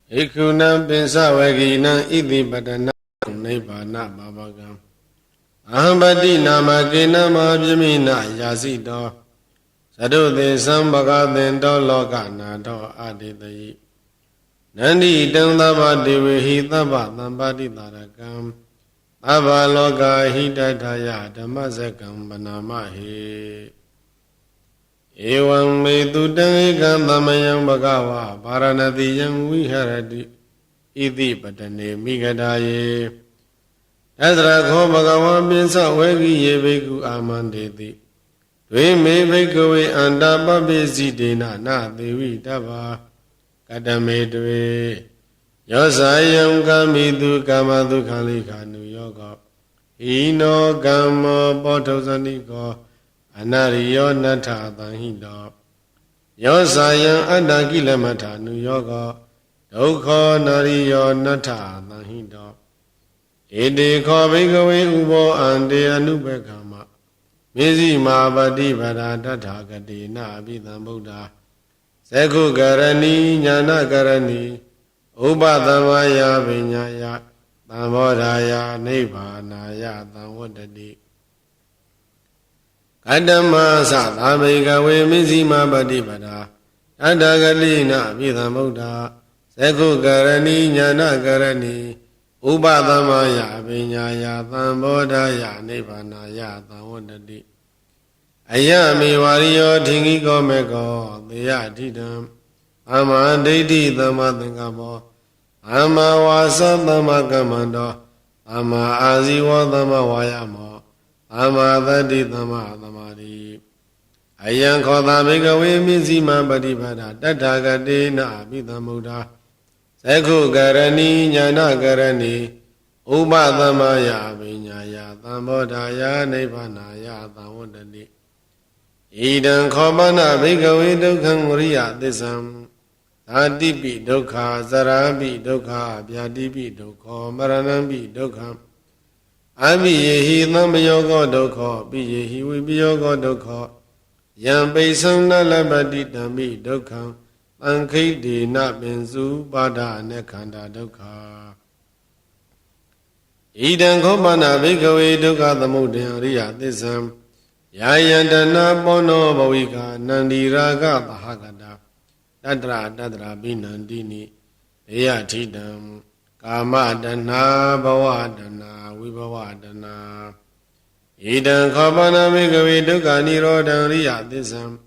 Ikunam pinsawaginam iti padana nibbana babagam. Ahambati namakina mabhimina yasito. Sadhuti sambhagadento lokanato aditayi. Nandi tandava devehi tava tambati tarakam. Tava loka hitataya dhammasakam banamahi. Evam medudam ekam tamayam bhagava paranatiyam viharati. Iti padane migadaye. Tadrakho bhagavan pinsa vegiye bhikkhu amandeti. Dve me bhikkhave antapapesitena na devi tava. Kadame dve. Yosayam kamidu kamadu khalikanu yoga. Hino kamo bodhosaniko. Anariyo natha tanhito. Yosayam adakilamata nuyoga. Dukho nariyo natha tanhito. Ede kho bhikkhave ubo ante anubekama. Misi mabadi vada tathagati na abhidham buddha. Sekhu karani jnana karani. Upadhamaya vinyaya. Tambodhaya nibbānaya tamvodati. Kadama sātā bhikkhave misi mabadi vada. Tathagati na abhidham buddha. Sekhu karani jnana karani. Upadhamaya vinyaya tambodhaya nibbānaya tamvodati. Ayami variyo thingiko meko teya dhidam. Amma daithi dhamma thingamo. Amma vasa dhamma kamando. Amma aziva dhamma vayamo. Amma dati dhamma dhamari. Ayam khodha bhikkhave misi mabadi vada. Tathagati na abhidham buddha. Sekhu karani jnana karani. Upadhamaya vinyaya tambodhaya nibbānaya tamvodati. Idam khopana bhikkhave dukkham riya tissam. Satipi dukkha, sarapi dukkha, vyatipi dukkha, maranampi dukkha. Abhiyehi thammayoga dukkha, piyehi vipiyoga dukkha. Yam paisam nalabati dhammi dukkha. Tankhiti na pinsu pada nekhanda dukkha. Idam khopana bhikkhave dukkha thamudaya riya tissam. Yayantana pono bhavika nandiraga tahagata. Tatra binandini deyatidam. Kamadana bhavadana vibhavadana. Idam khopana bhikkhave dukkha nirodham riya tissam.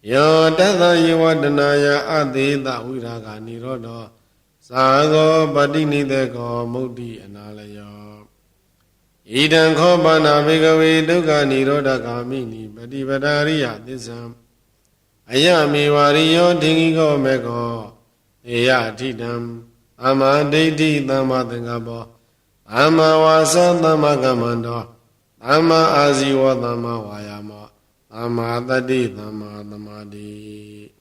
Yo tatha yevadanaya adhita viraga nirodho. Sago patinideko mukti analayo. Idam khopana bhikkhave dukkha nirodha kamini patipadariya tissam. Ayami variyo thingiko meko teya dhidam. Amma daithi dhamma thingamo. Amma vasa dhamma kamando. Amma aziva dhamma vayamo. Amma dati dhamma dhamadi.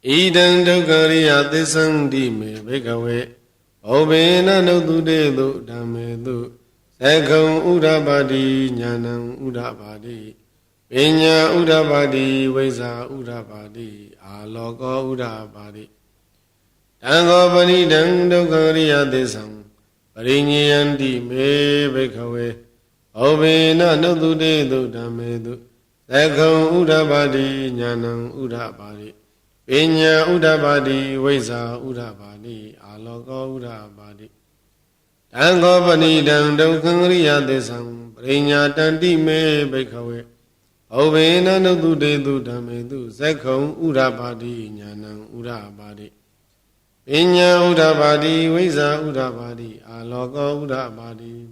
Idam dukkha riya tissam dhime bhikkhave. Bhuvena nuttudetu dhammetu. Sekham udapati jnanam udapati. Vinya udapati vaisa udapati. Aloko udapati. Tango panidam dukkha riya tissam. Parinyayanti me bhikkhave. Bhuvena nuttudetu dhammetu. Sekham udapati jnanam udapati. Vinya udapati vaisa udapati. Aloko udapati. Tango panidam dukkha riya tissam. Parinyayanti me bhikkhave. Bhuvena nuttudetu dhammetu. Sekham udapati jnanam udapati. Vinya udapati vaisa udapati. Aloko udapati.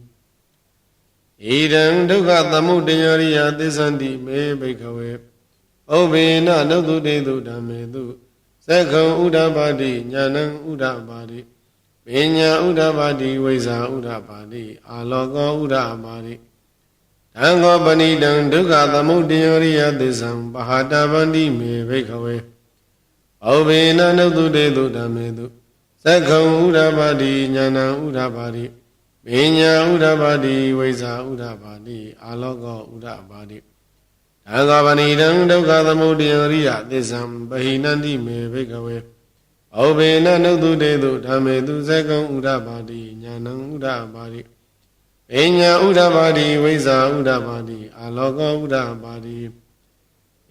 Idam dukkha thamudaya riya tissanti me bhikkhave. Bhuvena nuttudetu dhammetu. Sekham udapati jnanam udapati. Vinya udapati vaisa udapati. Aloko udapati. Tango panidam dukkha thamudaya riya tissam. Pahatavanti me bhikkhave. Bhuvena nuttudetu dhammetu. Sekham udapati jnanam udapati. Vinya udapati vaisa udapati. Aloko udapati. Tango panidam dukkha thamudaya riya tissam. Pahinanti me bhikkhave. ဩဘေနနုတုတေတုဓမ္မေတုသက္ကံဥဒ္ဓပါတိညာဏံဥဒ္ဓပါတိပညာဥဒ္ဓပါတိဝိဇ္ဇာဥဒ္ဓပါတိအာလောကောဥဒ္ဓပါတိ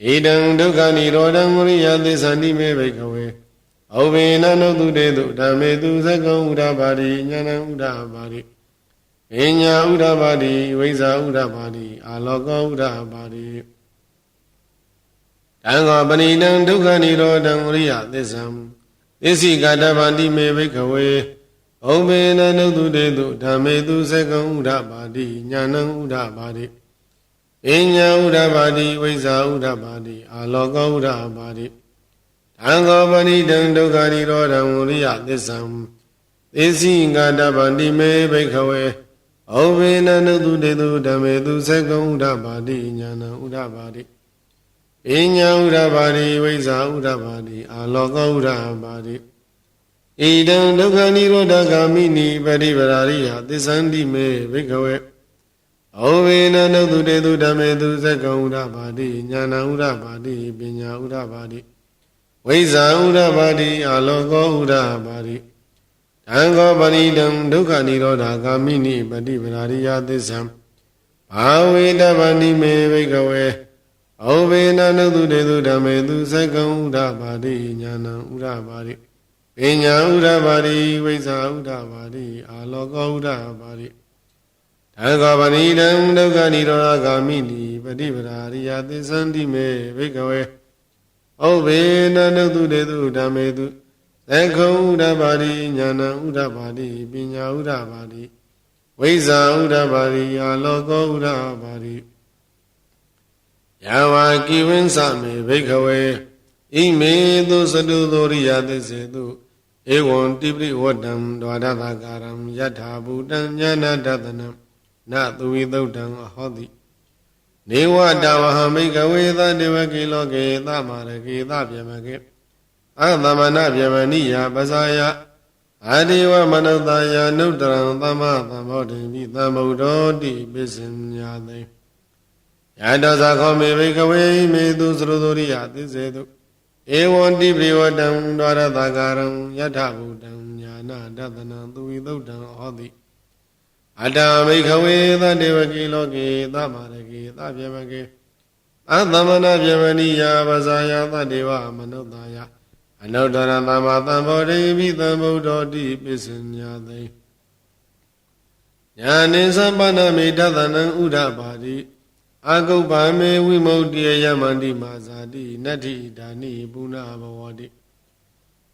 ဣဒံဒုက္ခនិရောဓံဝရိယသစ္ဆန္တိမေဘိကဝေဩဘေနနုတုတေတုဓမ္မေတုသက္ကံဥဒ္ဓပါတိညာဏံဥဒ္ဓပါတိပညာဥဒ္ဓပါတိဝိဇ္ဇာဥဒ္ဓပါတိအာလောကောဥဒ္ဓပါတိတံဃောပဏိတံဒုက္ခនិရောဓံဝရိယသစ္ဆံသစ္စိကတဗန္တိမေဘိကဝေဩဘေနနုတုတေတုဓမ္မေတုသက္ကံဥဒ္ဓပါတိညာဏံဥဒ္ဓပါတိပညာဥဒ္ဓပါတိဝိဇ္ဇာဥဒ္ဓပါတိအာလောကောဥဒ္ဓပါတိတံဃောပဏိတံဒုက္ခនិရောဓံဝရိယသစ္ဆံသစ္စိကတဗန္တိမေဘိကဝေဩဘေနနုတုတေတုဓမ္မေတုသက္ကံဥဒ္ဓပါတိညာဏံဥဒ္ဓပါတိပညာဥဒ္ဓပါတိဝိဇ္ဇာဥဒ္ဓပါတိအာလောကောဥဒ္ဓပါတိဣဒံဒုက္ခនិရောဓဂာမိနိပရိပရာရိယသစ္ဆန္တိမေဘိကဝေဩဘေနနုတုတေတုဓမ္မေတုသက္ကံဥဒ္ဓပါတိညာဏံဥဒ္ဓပါတိပညာဥဒ္ဓပါတိဝိဇ္ဇာဥဒ္ဓပါတိအာလောကောဥဒ္ဓပါတိတံဃောပရိဒံဒုက္ခនិရောဓဂာမိနိပရိပရာရိယသစ္ဆံဘာဝေတဗန္တိမေဘိကဝေဩဘေနနုတုတေတုဓမ္မေတုသက္ကံဥဒ္ဓပါတိညာဏံဥဒ္ဓပါတိပညာဥဒ္ဓပါတိဝိဇ္ဇာဥဒ္ဓပါတိအာလောကောဥဒ္ဓပါတိတံဃောပရိဒံဒုက္ခនិရောဓဂာမိနိပရိပရာရိယသစ္ဆန္တိမေဘိကဝေဩဘေနနုတုတေတုဓမ္မေတုသက္ကံဥဒ္ဓပါတိညာဏံဥဒ္ဓပါတိပညာဥဒ္ဓပါတိဝိဇ္ဇာဥဒ္ဓပါတိအာလောကောဥဒ္ဓပါတိယဝကိဝင်းစမေဘိကဝေဣမေတုသတုသောရိယသစ္စေတုဧဝံတိပိဝတ္တံဒဝရသကာရံယထာဘူတံဉာဏတတနံနသုဝိသုတ်တံအဟောတိနေဝတဝဟံဘိကဝေသတေဝကိလောကေသမရကေသဗျမကေအသမဏဗျမနိယပဇာယအာဒေဝမနုဿာယနုတရံသမ္မာသမ္ဗောဓိမိသမ္ဗုဒ္ဓောတိပိစဉ္ညာသိယတောဇာခောမေဘိကဝေမေတုသရသောရိယသစ္စေတုဧဝံတိပိဝတံဒဝရသကာရံယထဘူတံညာနာတတနံသူဝိသုတ်တံဟောတိအတ္တဘိကဝေသတေဝကိလောကေသမရကေသဗျမကေအသမဏဗျမနိယပဇာယသတေဝမနုဿာယအနုတ္တရသမ္မာသမ္ဗောဓိမိသမ္ဗုဒ္ဓောတိပိစဉ္ညာသိညာနိသဗ္ဗနမေတသနံဥဒ္ဓပါတိအာဂုပ္ပမေဝိမု ക്തിယမန္တိမာဇာတိနတ္ထိဒါနိပုဏ္ဏဘဝတိ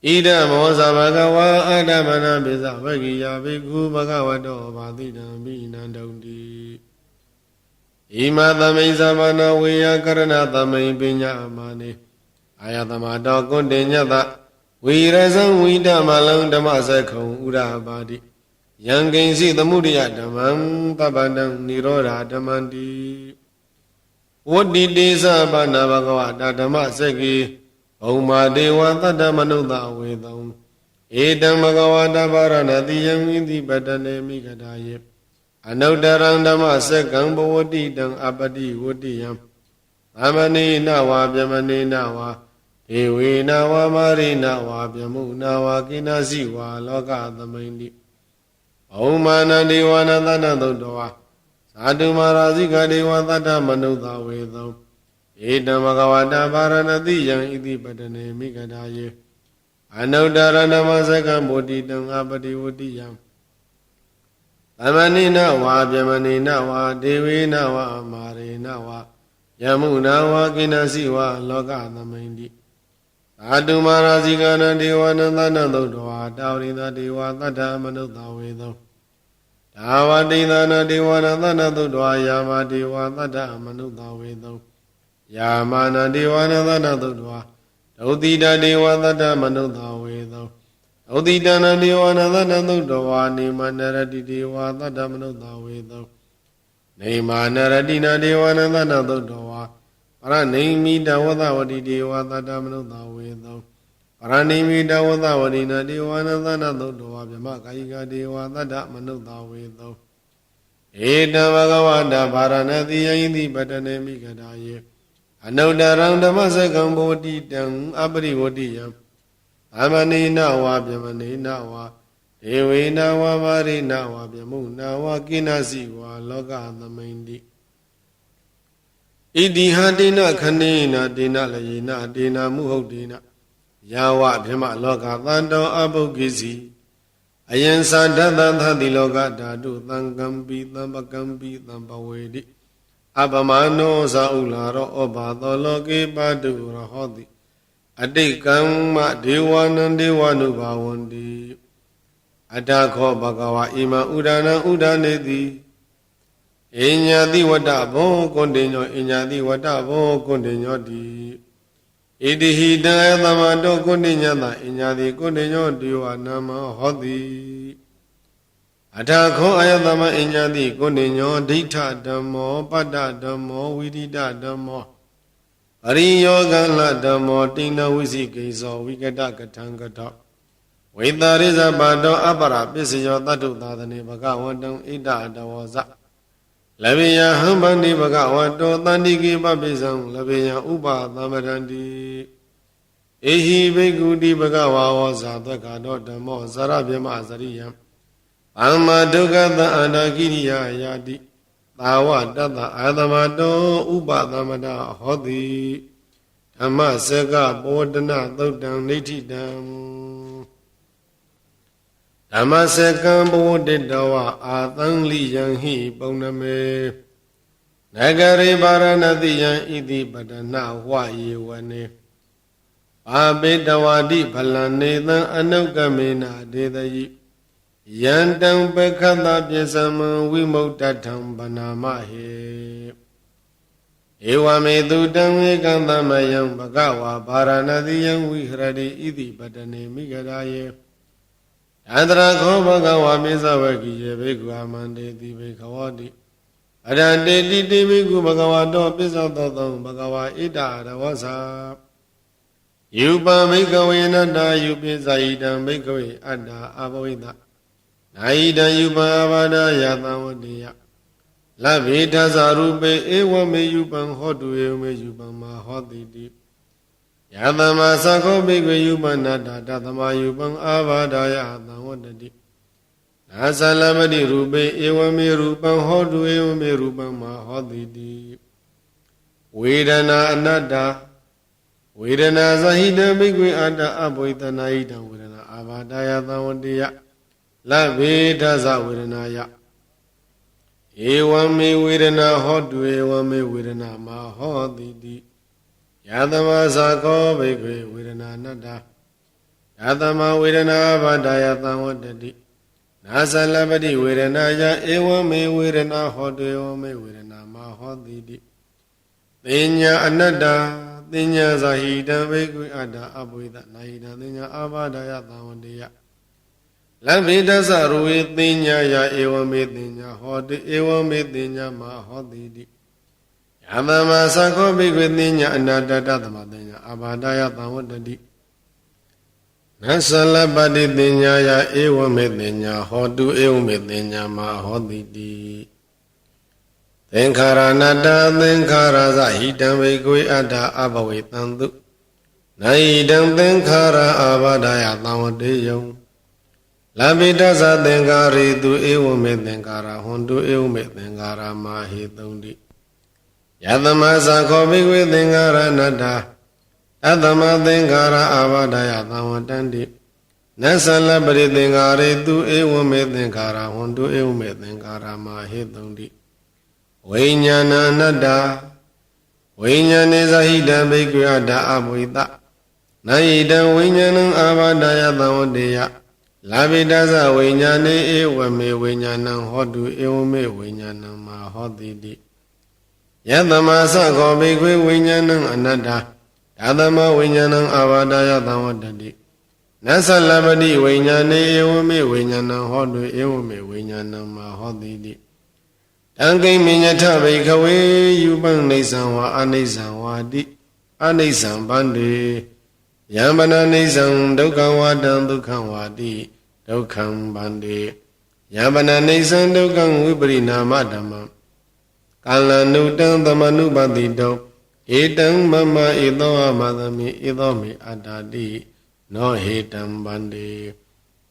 ဣဒမောဇဘဂဝါအာဒမနပိစဝဂိယဘိက္ခုဘဂဝတောဘာတိတံမိနန္တုံတိဣမသမိသဗ္ဗနဝေယကရဏသမိပညာမာနေအာယသမတောကွန်တေညတဝိရဇံဝိဓမလံဓမ္မစက္ခုံဥဒ္ဓပါတိယံကိဉ္စီသမုဒယဓမ္မံပပ္ပတံនិရောဓဓမ္မန္တိဝတ္တိတေသဗ္ဗနာဘဂဝတာဓမ္မစက္ကိဘုံမာဒေဝသတ္တမနုဿဝေသံဧတံဘဂဝတာပါရဏတိယံဣတိပတနေမိဂဒါယေအနုတ္တရံဓမ္မစက္ကံဘဝတိတံအပတိဝတ္တိယံသမဏိနဝါဗျမနေနဝါဒေဝေနဝါမာရိနဝါဗျမုနဝါကိနာစီဝါလောကသမိန်တိဘုံမာနဒေဝနာသနသုတ္တဝါသာတုမာရာဇိကဒေဝသတ္တမနုဿဝေသံဧတံဘဂဝတာပါရဏတိယံဣတိပတနေမိဂဒါယေအနုတ္တရဏမစကံဗုဒ္ဓိတံအပတိဝတ္တိယံသမဏိနဝါဗျမနေနဝါဒေဝေနဝါမာရေနဝါယမုနာဝါကိနာစီဝါလောကသမိန်တိသာတုမာရာဇိကနဒေဝနသနသုတ္တဝါတာဝရိသဒေဝသတ္တမနုဿဝေသံဒါဝတိသနာဒေဝနာသနသုတ္တဝါယာမဒေဝသတ္တမနုဿဝေသံယာမနာဒေဝနာသနသုတ္တဝါဒုတိတဒေဝသတ္တမနုဿဝေသံဒုတိတနာဒေဝနာသနသုတ္တဝါနေမနရတိဒေဝသတ္တမနုဿဝေသံနေမနရတိနာဒေဝနာသနသုတ္တဝါပရဏိမိတဝသဝတိဒေဝသတ္တမနုဿဝေသံပရဏိမိတဝသဝတိနာဒေဝနာသနသုတ္တဝါဗြဟ္မကာယိကဒေဝသတ္တမနုဿဝေသံဧတံဘဂဝတာဗာရဏတိယိတိပတနေမိဂဒါယေအနုတ္တရံဓမ္မစက္ကံဘဝတိတံအပရိဝတ္တိယံသ သမဏိနဝါပြမဏိနဝါဒေဝေနဝါပါရိနဝါပြမုနဝါကိနစီဝါလောကသမိန်တိဣတိဟတေနခဏေနတေနလယေနတေနမုဟုတ်တေနယာဝဗြဟ္မလောကသံတောအပုဂ္ဂိစီအယံသာဓတ္တသတိလောကဓာတုသံကံပိသံပကံပိသံပဝေတိအပမနောဇာဥလာရောဩဘာသောလောကေပါတုရဟောတိအတိကံမဒေဝနံဒေဝနုဘာဝန္တိအတ္တခောဘဂဝါဣမံဥဒာနံဥဒာနေတိအညာတိဝတ္တဘောကွန်တေညောအညာတိဝတ္တဘောကွန်တေညောတိဣတိဟိတံသမတောကွန်တေညတအညာတိကွန်တေညောဒေဝနာမဟောတိအထာခောအယသမအညာတိကွန်တေညောဒိဋ္ဌဓမ္မောပတ္တဓမ္မောဝိရိဒဓမ္မောပရိယောဂလဓမ္မောတိနဝိသိကိသောဝိကတကထံကတောဝိတာရိဇပါတောအပရပစ္စယောတတ္ထုသာသနေဘဂဝန္တံဣဒတဝဇလဗေယဟံဗန္တိဘဂဝတောတန္တိကေပပိစံလဗေယဥပသမ္ပရန္တိဧဟိဘိက္ခုတိဘဂဝါဝောဇာသက္ကာတောဓမ္မောဇရဗြဟ္မဇရိယံအမ္မဒုက္ခသအန္တကိရိယာယာတိသာဝတတ္တအာသမတောဥပသမ္ပဒဟောတိဓမ္မစကပောဒနာသုတ်တံနိဋ္ဌိတံဓမ္မစကံဘဝတိတဝအာသံလိယံဟိပုံနမေနဂရေပါရဏတိယံဣတိပတနာဝယေဝနေအာပေတဝတိဖလံနေသံအနုကမေနာဒေတယိယန္တံပက္ခတပြစ္ဆမံဝိမုတ္တထံဗနာမဟေဧဝမေတုတံဧကံသမယံဘဂဝါဗာရဏတိယံဝိဟရတိဣတိပတနေမိဂရာယေအန္တရာခောဘဂဝါမေဇဝကိယေဘိက္ခုအမန္တေတိဘိက္ခဝတိအရန္တေတိတိဘိက္ခုဘဂဝါတောပစ္စောသောသောဘဂဝါဣဒရဝဇာယူပံဘိက္ခဝေနတ္တယူပိဇာယိတံဘိက္ခဝေအတ္တအဘဝိတနာယိတံယူပံအဘာဒယသံဝတိယလဗ္ဗေထသရူပေဧဝမေယူပံဟောတုဧဝမေယူပံမဟောတိတိယသမ္မာသခောဘိက္ခဝေယူပန္နတ္တတသမယူပံအာဘာဒယသံဝတ္တိနာသလမတိရူပေဧဝမေရူပံဟောတုဧဝမေရူပံမဟောတိတိဝေဒနာအနတ္တဝေဒနာဇဟိတံဘိက္ခဝေအတ္တအဘဝိတနာဟိတံဝေဒနာအာဘာဒယသံဝတ္တိယလဗ္ဗေထသဝေဒနာယဧဝမေဝေဒနာဟောတုဧဝမေဝေဒနာမဟောတိတိယသမသခောဘိက္ခဝေဝေဒနာနတ္တယသမဝေဒနာဘာဒယသံဝတ္တိနာသလပတိဝေဒနာယဧဝမေဝေဒနာဟောတုဧဝမေဝေဒနာမဟောတိတိသိညာအနတ္တသိညာဇာဟိတံဘိက္ခအတ္တအဘဝိတနာဟိတံသိညာအာဘာဒယသံဝတ္တိယလဗ္ဗေတသရဝေသိညာယဧဝမေသိညာဟောတိဧဝမေသိညာမဟောတိတိယသမ္မာသခောဘိက္ခသိညာအနတ္တတသမသိညာအာဘာဒယသံဝတ္တိနသလပတိသိညာယဧဝမေသိညာဟောတုဧဝမေသိညာမဟောတိတိသင်္ခါရအနတ္တသင်္ခါရဇဟိတံဘိက္ခဝေအတ္တအဘဝေတံတုနာဟိတံသင်္ခါရအာဘာဒယသံဝတ္တိယံလဗ္ဗေတသသင်္ကာရေတုဧဝမေသင်္ကာရဟွန်တုဧဝမေသင်္ကာရမဟေတုံတိယသမသခောဘိက္ခဝေသင်္ကာရအနတ္တတသမသင်္ကာရအာဘာဒယသံဝတ္တန္တိနသလပရိသင်္ကာရေတုဧဝမေသင်္ကာရဟွန်တုဧဝမေသင်္ကာရမဟေတုံတိဝိညာဏအနတ္တဝိညာဏေဇဟိတံဘိက္ခဝေအတ္တအဘဝိတနာယိတံဝိညာဏံအာဘာဒယသံဝတ္တိယလဗ္ဗေတသဝိညာဏေဧဝမေဝိညာဏံဟောတုဧဝမေဝိညာဏံမဟောတိတိယသမသခောဘိက္ခဝေဝိညာဏံအနတ္တယသမဝိညာဏံအာဘာဒယသံဝတ္တိနသလပတိဝိညာဏေဧဝမေဝိညာဏံဟောတုဧဝမေဝိညာဏံမဟောတိတိတံကိမိညထဘိက္ခဝေယူပံနေသံဝါအနိစ္စံဝါတိအနိစ္စံဗန္တိယံပနနိစ္စံဒုက္ခဝါတံဒုက္ခဝါတိဒုက္ခံဗန္တိယံပနနိစ္စံဒုက္ခံဝိပရိနာမဓမ္မကာလနုတံသမနုပတိတောဧတံမမဧသောအမသမိဧသောမေအတ္တတိ နောဟေတံဗန္တိ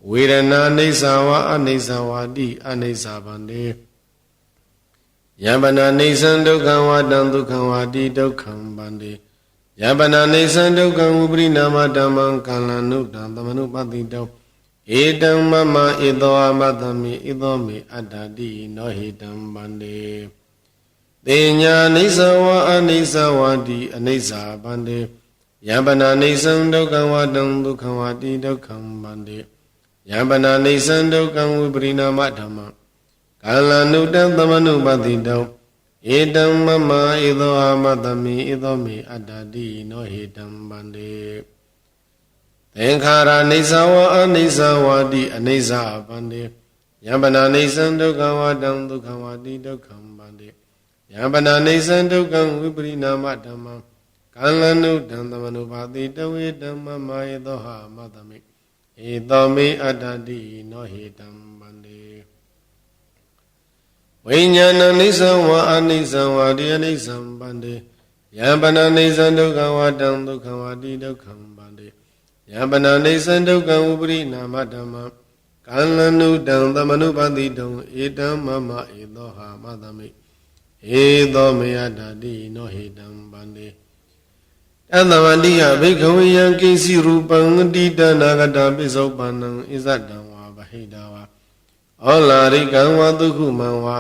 ဝေဒနာအိဋ္ဌဝါအနိစ္စဝါတိအနိစ္စဗန္တိယပနာအိဋ္ဌံဒုက္ခံဝါတံဒုက္ခံဝါတိဒုက္ခံဗန္တိယပနာအိဋ္ဌံဒုက္ခံဝိပရိနာမဓမ္မံကာလနုတံသမနုပတိတောဧတံမမဧသောအမတ္တမိဧသောမေအတ္တတိနောဟေတံဗန္တိတေညာအိဋ္ဌဝါအနိစ္စဝါတိအနိစ္စဗန္တိယပနာအိဋ္ဌံဒုက္ခံဝါတံဒုက္ခံဝါတိဒုက္ခံဗန္တိယပနာအိဋ္ဌံဒုက္ခံဝိပရိနာမဓမ္မံကာလနုတံသမနုပတိတောဧတံမမဧသောအမတ္တမိဧသောမေအတ္တတိနောဟေတံဗန္တိသင်္ခါရအိဋ္ဌဝါအနိစ္စဝါတိအနိစ္စဗန္တိယပနာအိဋ္ဌံဒုက္ခံဝါတံဒုက္ခံဝါတိဒုက္ခံဗန္တိယပနာအိဋ္ဌံဒုက္ခံဝိပရိနာမဓမ္မံကာလနုတံသမနုပတိတောဧတံမမဧသောအမတ္တမိဧသောမေအတ္တတိနောဟေတံဗန္တိဝိညာဏအိဋ္ဌဝါအနိစ္စဝါတိအနိစ္စဗန္တိယပနာအိဋ္ဌံဒုက္ခံဝါတံဒုက္ခံဝါတိဒုက္ခံဗန္တိယပနာအိဋ္ဌံဒုက္ခံဝိပရိနာမဓမ္မံကာလနုတံသမနုပတိတောဧတံမမဧသောဟာမတ္တမိဧသောမေယတ္တတိနောဟေတံဗန္တိတသဝတိယဘိက္ခဝေယံကိစီရူပံတိတနာဂတပိစ္ဆုပန္နံဣဇတံဝါဗဟိတဝါဩလာရိကံဝါဒုက္ခမံဝါ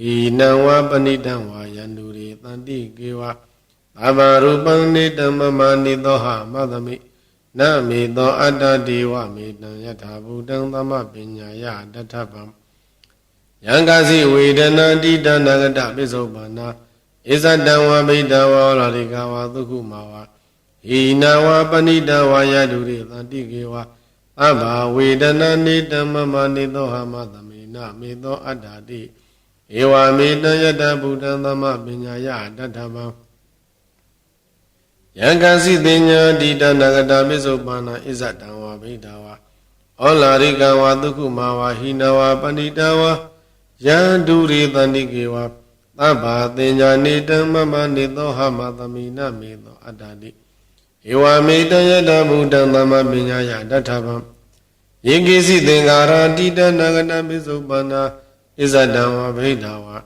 ဟိနံဝါပဏိတံဝါယန္တုရေတန္တိကေဝသဗ္ဗရူပံနေတမမနိသောဟမတ္တမိနမေသောအတ္တဒေဝမေတံယထာဘူတံသမပညာယတထဗံယံကစီဝေဒနာတိတနာဂတပိစ္ဆုပန္နာဣဇတံဝါဗိတဝါဩလာရိကဝါဒုက္ခမဝါဟိနံဝါပဏိတံဝါယန္တုရေတန္တိကေဝသဗ္ဗဝေဒနာနေတမမနိသောဟမတ္တမိနမေသောအတ္တတိဧဝမေတံယတဗုဒ္ဓံသမပညာယတထဗံယံကစီပညာတိတနာဂတပိစ္ဆုပန္နာဣဇတံဝါဗိဒဝါဩလာရိကဝါဒုက္ခမဝါဟိနဝါပဏိတဝါယန္တုရေတန္တိကေဝသဗ္ဗသင်္ညာနေတမမနေသောဟမသမိနမေသောအတ္တတိဧဝမေတံယတဗုဒ္ဓံသမပညာယတထဗံယေကိစီသင်္ခါရတိတနာဂတပိစ္ဆုပန္နာဣဇတံဝါဗိဒဝါ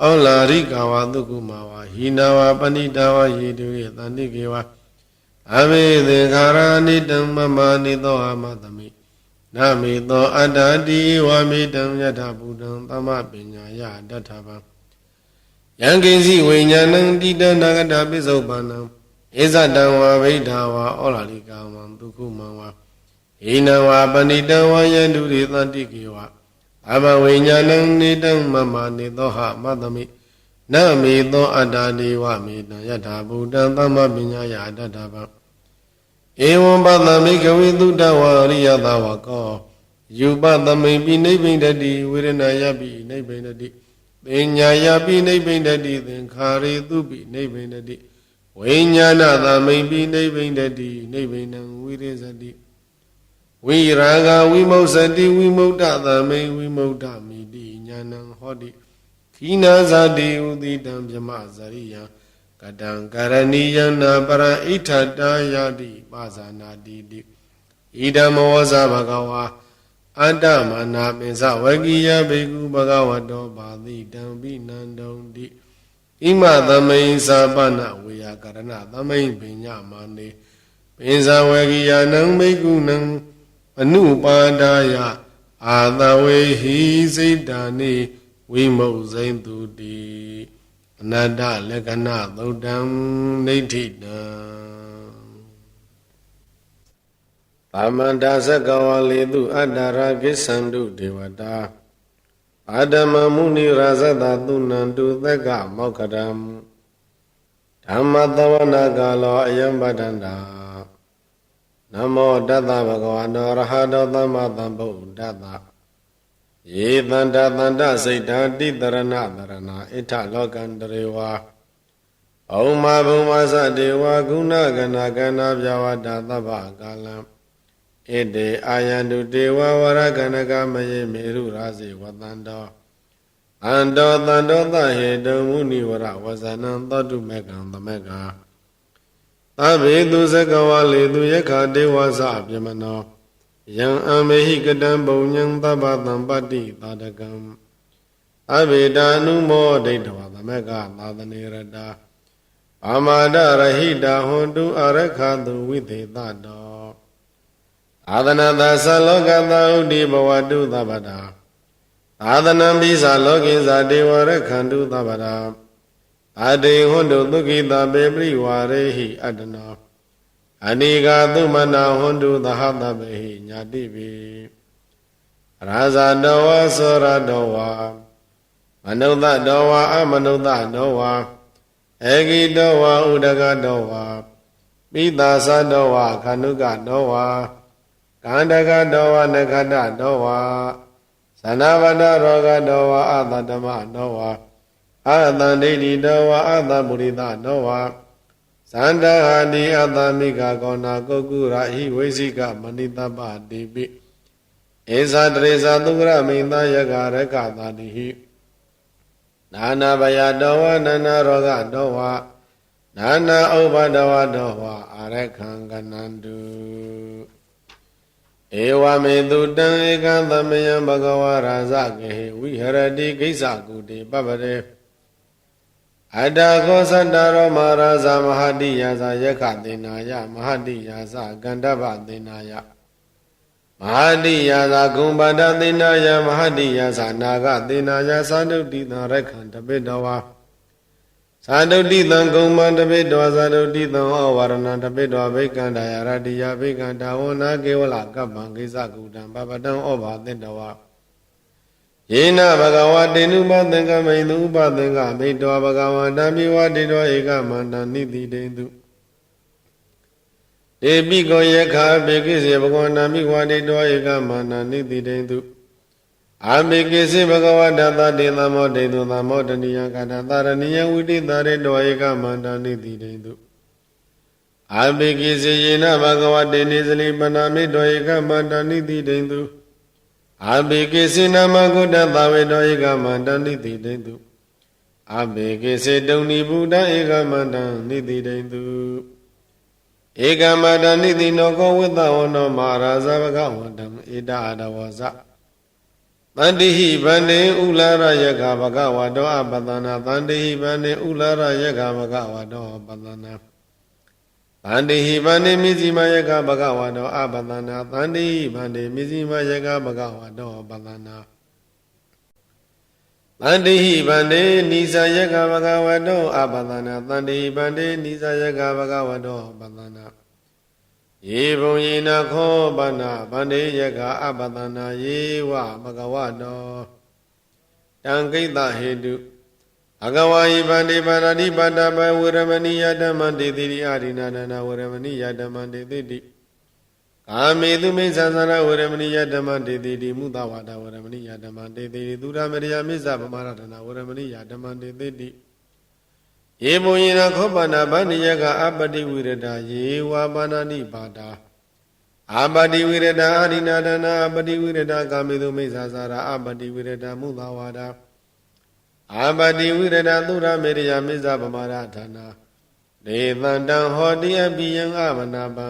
ဩလာရိကဝါဒုက္ခမဝါဟိနဝါပဏိတဝါယေတုရေတန္တိကေဝအမေသင်္ခါရနိတံမမနိသောအမတမိနမေသောအတ္တတိဝါမေတံယထဗုဒ္ဓံသမပညာယတထဗံယံကိစီဝိညာဏံတိတနာဂတပိစ္ဆုပန္နံဣဇတံဝါဗိဒဝါဩလာရိကဝံဒုက္ခမဝါဟိနဝါပဏိတဝါယန္တုရေတန္တိကေဝအဘဝိညာဏံနေတံမမနေသောဟမတ္တမိနမေသောအတ္တဒေဝမေတံယထာဗုဒ္ဓံသမပညာယတထဗံဧဝံပတမိကဝေတုတဝါရိယသဝကောယူပသမိပိနိဗ္ဗိန္ဒတိဝေရဏယပိနိဗ္ဗိန္ဒတိပညာယပိနိဗ္ဗိန္ဒတိသင်္ခါရေတုပိနိဗ္ဗိန္ဒတိဝိညာဏသမိပိနိဗ္ဗိန္ဒတိနိဗ္ဗိနံဝိရိဇတိဝိရာဂဝိမု စတိဝိမု ဒသမိဝိမု ဒမိတိညာဏံဟောတိခိနာဇာတိဥတိတံဗြမဇရိယံကတံကရဏီယနာပရဣဋ္ဌတာယတိပါဇာနာတိတိဣဒံမောဇဘဂဝါအတ္တမနာပိစဝကိယဘေကုဘဂဝတောဘာတိတံပိနန္တုံတိဣမသမိန်သာပနဝေယကရဏသမိန်ပညာမာနေပိစဝကိယနံဘေကုနံအနုပါဒာယအာသဝေဟိစိတ္တာနိဝိမုဇိန်တုတိအနတ္တလက္ခဏသုတ်တံဒိဋ္ဌိတံသမန္တာသကဝလေတုအတ္တရာကိသန္တုဒေဝတာအာဓမ္မမုနိရာဇတသုဏံတုသက္ကမောက္ခရံဓမ္မသဝနာကာလောအယံပတ္တန္တာနမောတတ္တဗဂဝတောရဟတောသမ္မာသမ္ဗုဒ္ဓတ္တယေတန္တတန္တစိတ်ဓာတိတရဏတရဏဣထလောကန္တရေဝါဩမဘုံမသတေဝဂုဏကနာကနာပြဝတ္တသဗ္ဗကာလံဣတေအာယန္တုတေဝဝရကနကမယေမေရုရာဇေဝတန္တောအန္တောတန္တောသဟေတုံမုနိဝရဝဇနံသောတုမေကံသမက္ကာ သဗ္ဗေသူစကဝါလေသူယက္ခဒေဝသပြမနောယံအမေဟိကတံပုံညံသဗ္ဗတံပတ္တိသာတကံအဘိဓာနုမောဒိဋ္ဌဝသမက္ကသာသနေရတာအာမာဒရဟိတာဟွန်တုအရခတုဝိသေသတောသာသနာသသလောကသဥဒိဘဝတုသဗ္ဗတာသာသနံပိသလောကိသဒေဝရခန္တုသဗ္ဗတာအတေဟွန်တုသုခိတပေပရိဝါရေဟိအတ္တနောအနိကာသုမနာဟွန်တုသဟတပေဟိညာတိပိရာဇာတောဝသောရတောဝမနုဿတောဝအမနုဿတောဝဧကိတောဝဥဒကတောဝပိသာသတောဝခန္ဓုကတောဝကန္တကတောဝနခတတောဝသနာဝတရောဂတောဝအတတမတောဝအတံဒိဋ္ဌိတောဝအတပုရိသတောဝသန္တဟာတိအတမိကကောနာကုက္ကုရာဟိဝိသိကမဏိတပတိပိဧဇာတရေဇာသုကရမိန်သယကရကတာတိဟိနာနာဘယတောဝနာနာရောဂတောဝနာနာဥပဒဝတောဝအာရခံကနန္တုဧဝမေတုတံဧကံသမယံဘဂဝါရာဇကေဝိဟရတိကိစ္စကုတေပပရေအတ္တခောသတ္တရောမဟာရာဇမဟာတိယာဇယက္ခသေနာယမဟာတိယာဇကန္တဗသေနာယမဟာတိယာဇဂုံပါဒသေနာယမဟာတိယာဇနာဂသေနာယသာဒုတိတံရက္ခန္တပိတောဝါသာဒုတိတံဂုံမန္တပိတောသာဒုတိတံဩဝရဏတပိတောဘိကန္တယာရတိယဘိကန္တဝနာကေဝလကပ္ပံကိစ္စကုတံပပတံဩဘာသင်္တဝါယေနဘဂဝတေနုပသင်္ကမိန်သူဥပသင်္ကမိတောဘဂဝန္တံမိဝတေတောဧကမန္တံနိတိတေတုတေပိကောယက္ခဘေကိစေဘဂဝန္တံမိဝတေတောဧကမန္တံနိတိတေတုအာမေကိစေဘဂဝတ္တသတေသမောတေတုသမောတနိယကတသရဏိယဝိတိတရေတောဧကမန္တံနိတိတေတုအာမေကိစေယေနဘဂဝတေနိစလိပနာမိတောဧကမန္တံနိတိတေတုအဘေကိစေနမဂုတ္တသဝေတောဧကမန္တနိတိတေတုအဘေကိစေတုန်နိဗုဒ္ဓဧကမန္တနိတိတေတုဧကမန္တနိတိနောကောဝိသဝနောမဟာရာဇဘဂဝန္တံဧတအဒဝဇတန္တိဟိဗန္တေဥလာရယကဘဂဝတောအပတနာတန္တိဟိဗန္တေဥလာရယကဘဂဝတောအပတနာသန္တိဟိဗန္တိမိဇိမယကဘဂဝတောအပတနာသန္တိဟိဗန္တိမိဇိမယကဘဂဝတောပတနာသန္တိဟိဗန္တိနိသယကဘဂဝတောအပတနာသန္တိဟိဗန္တိနိသယကဘဂဝတောပတနာယေဘုံယေနခောပနာဗန္တိယကအပတနာယေဝဘဂဝတောတံကိတဟေတုအကဝါယိဗန္တိပါရတိပတ္တပဝေရမဏိယဓမ္မတေတိအာရိနာဒနာဝေရမဏိယဓမ္မတေတိကာမေသူမိစ္ဆာသရဝေရမဏိယဓမ္မတေတိမုသဝါဒဝေရမဏိယဓမ္မတေတိသူရမရိယမိစ္ဆာပမရဒနာဝေရမဏိယဓမ္မတေတိယေဘုံယေနခောပနာဗန္တိယကအပတိဝိရဒယေဝပါဏာနိပါဒာအပတိဝိရဒအာရိနာဒနာအပတိဝိရဒကာမေသူမိစ္ဆာသရအပတိဝိရဒမုသဝါဒအာပတိဝိရဒသုရမေရိယမိစ္ဆာပမာရဌာနာဒေသန္တံဟောတိအပိယံအမနာပံ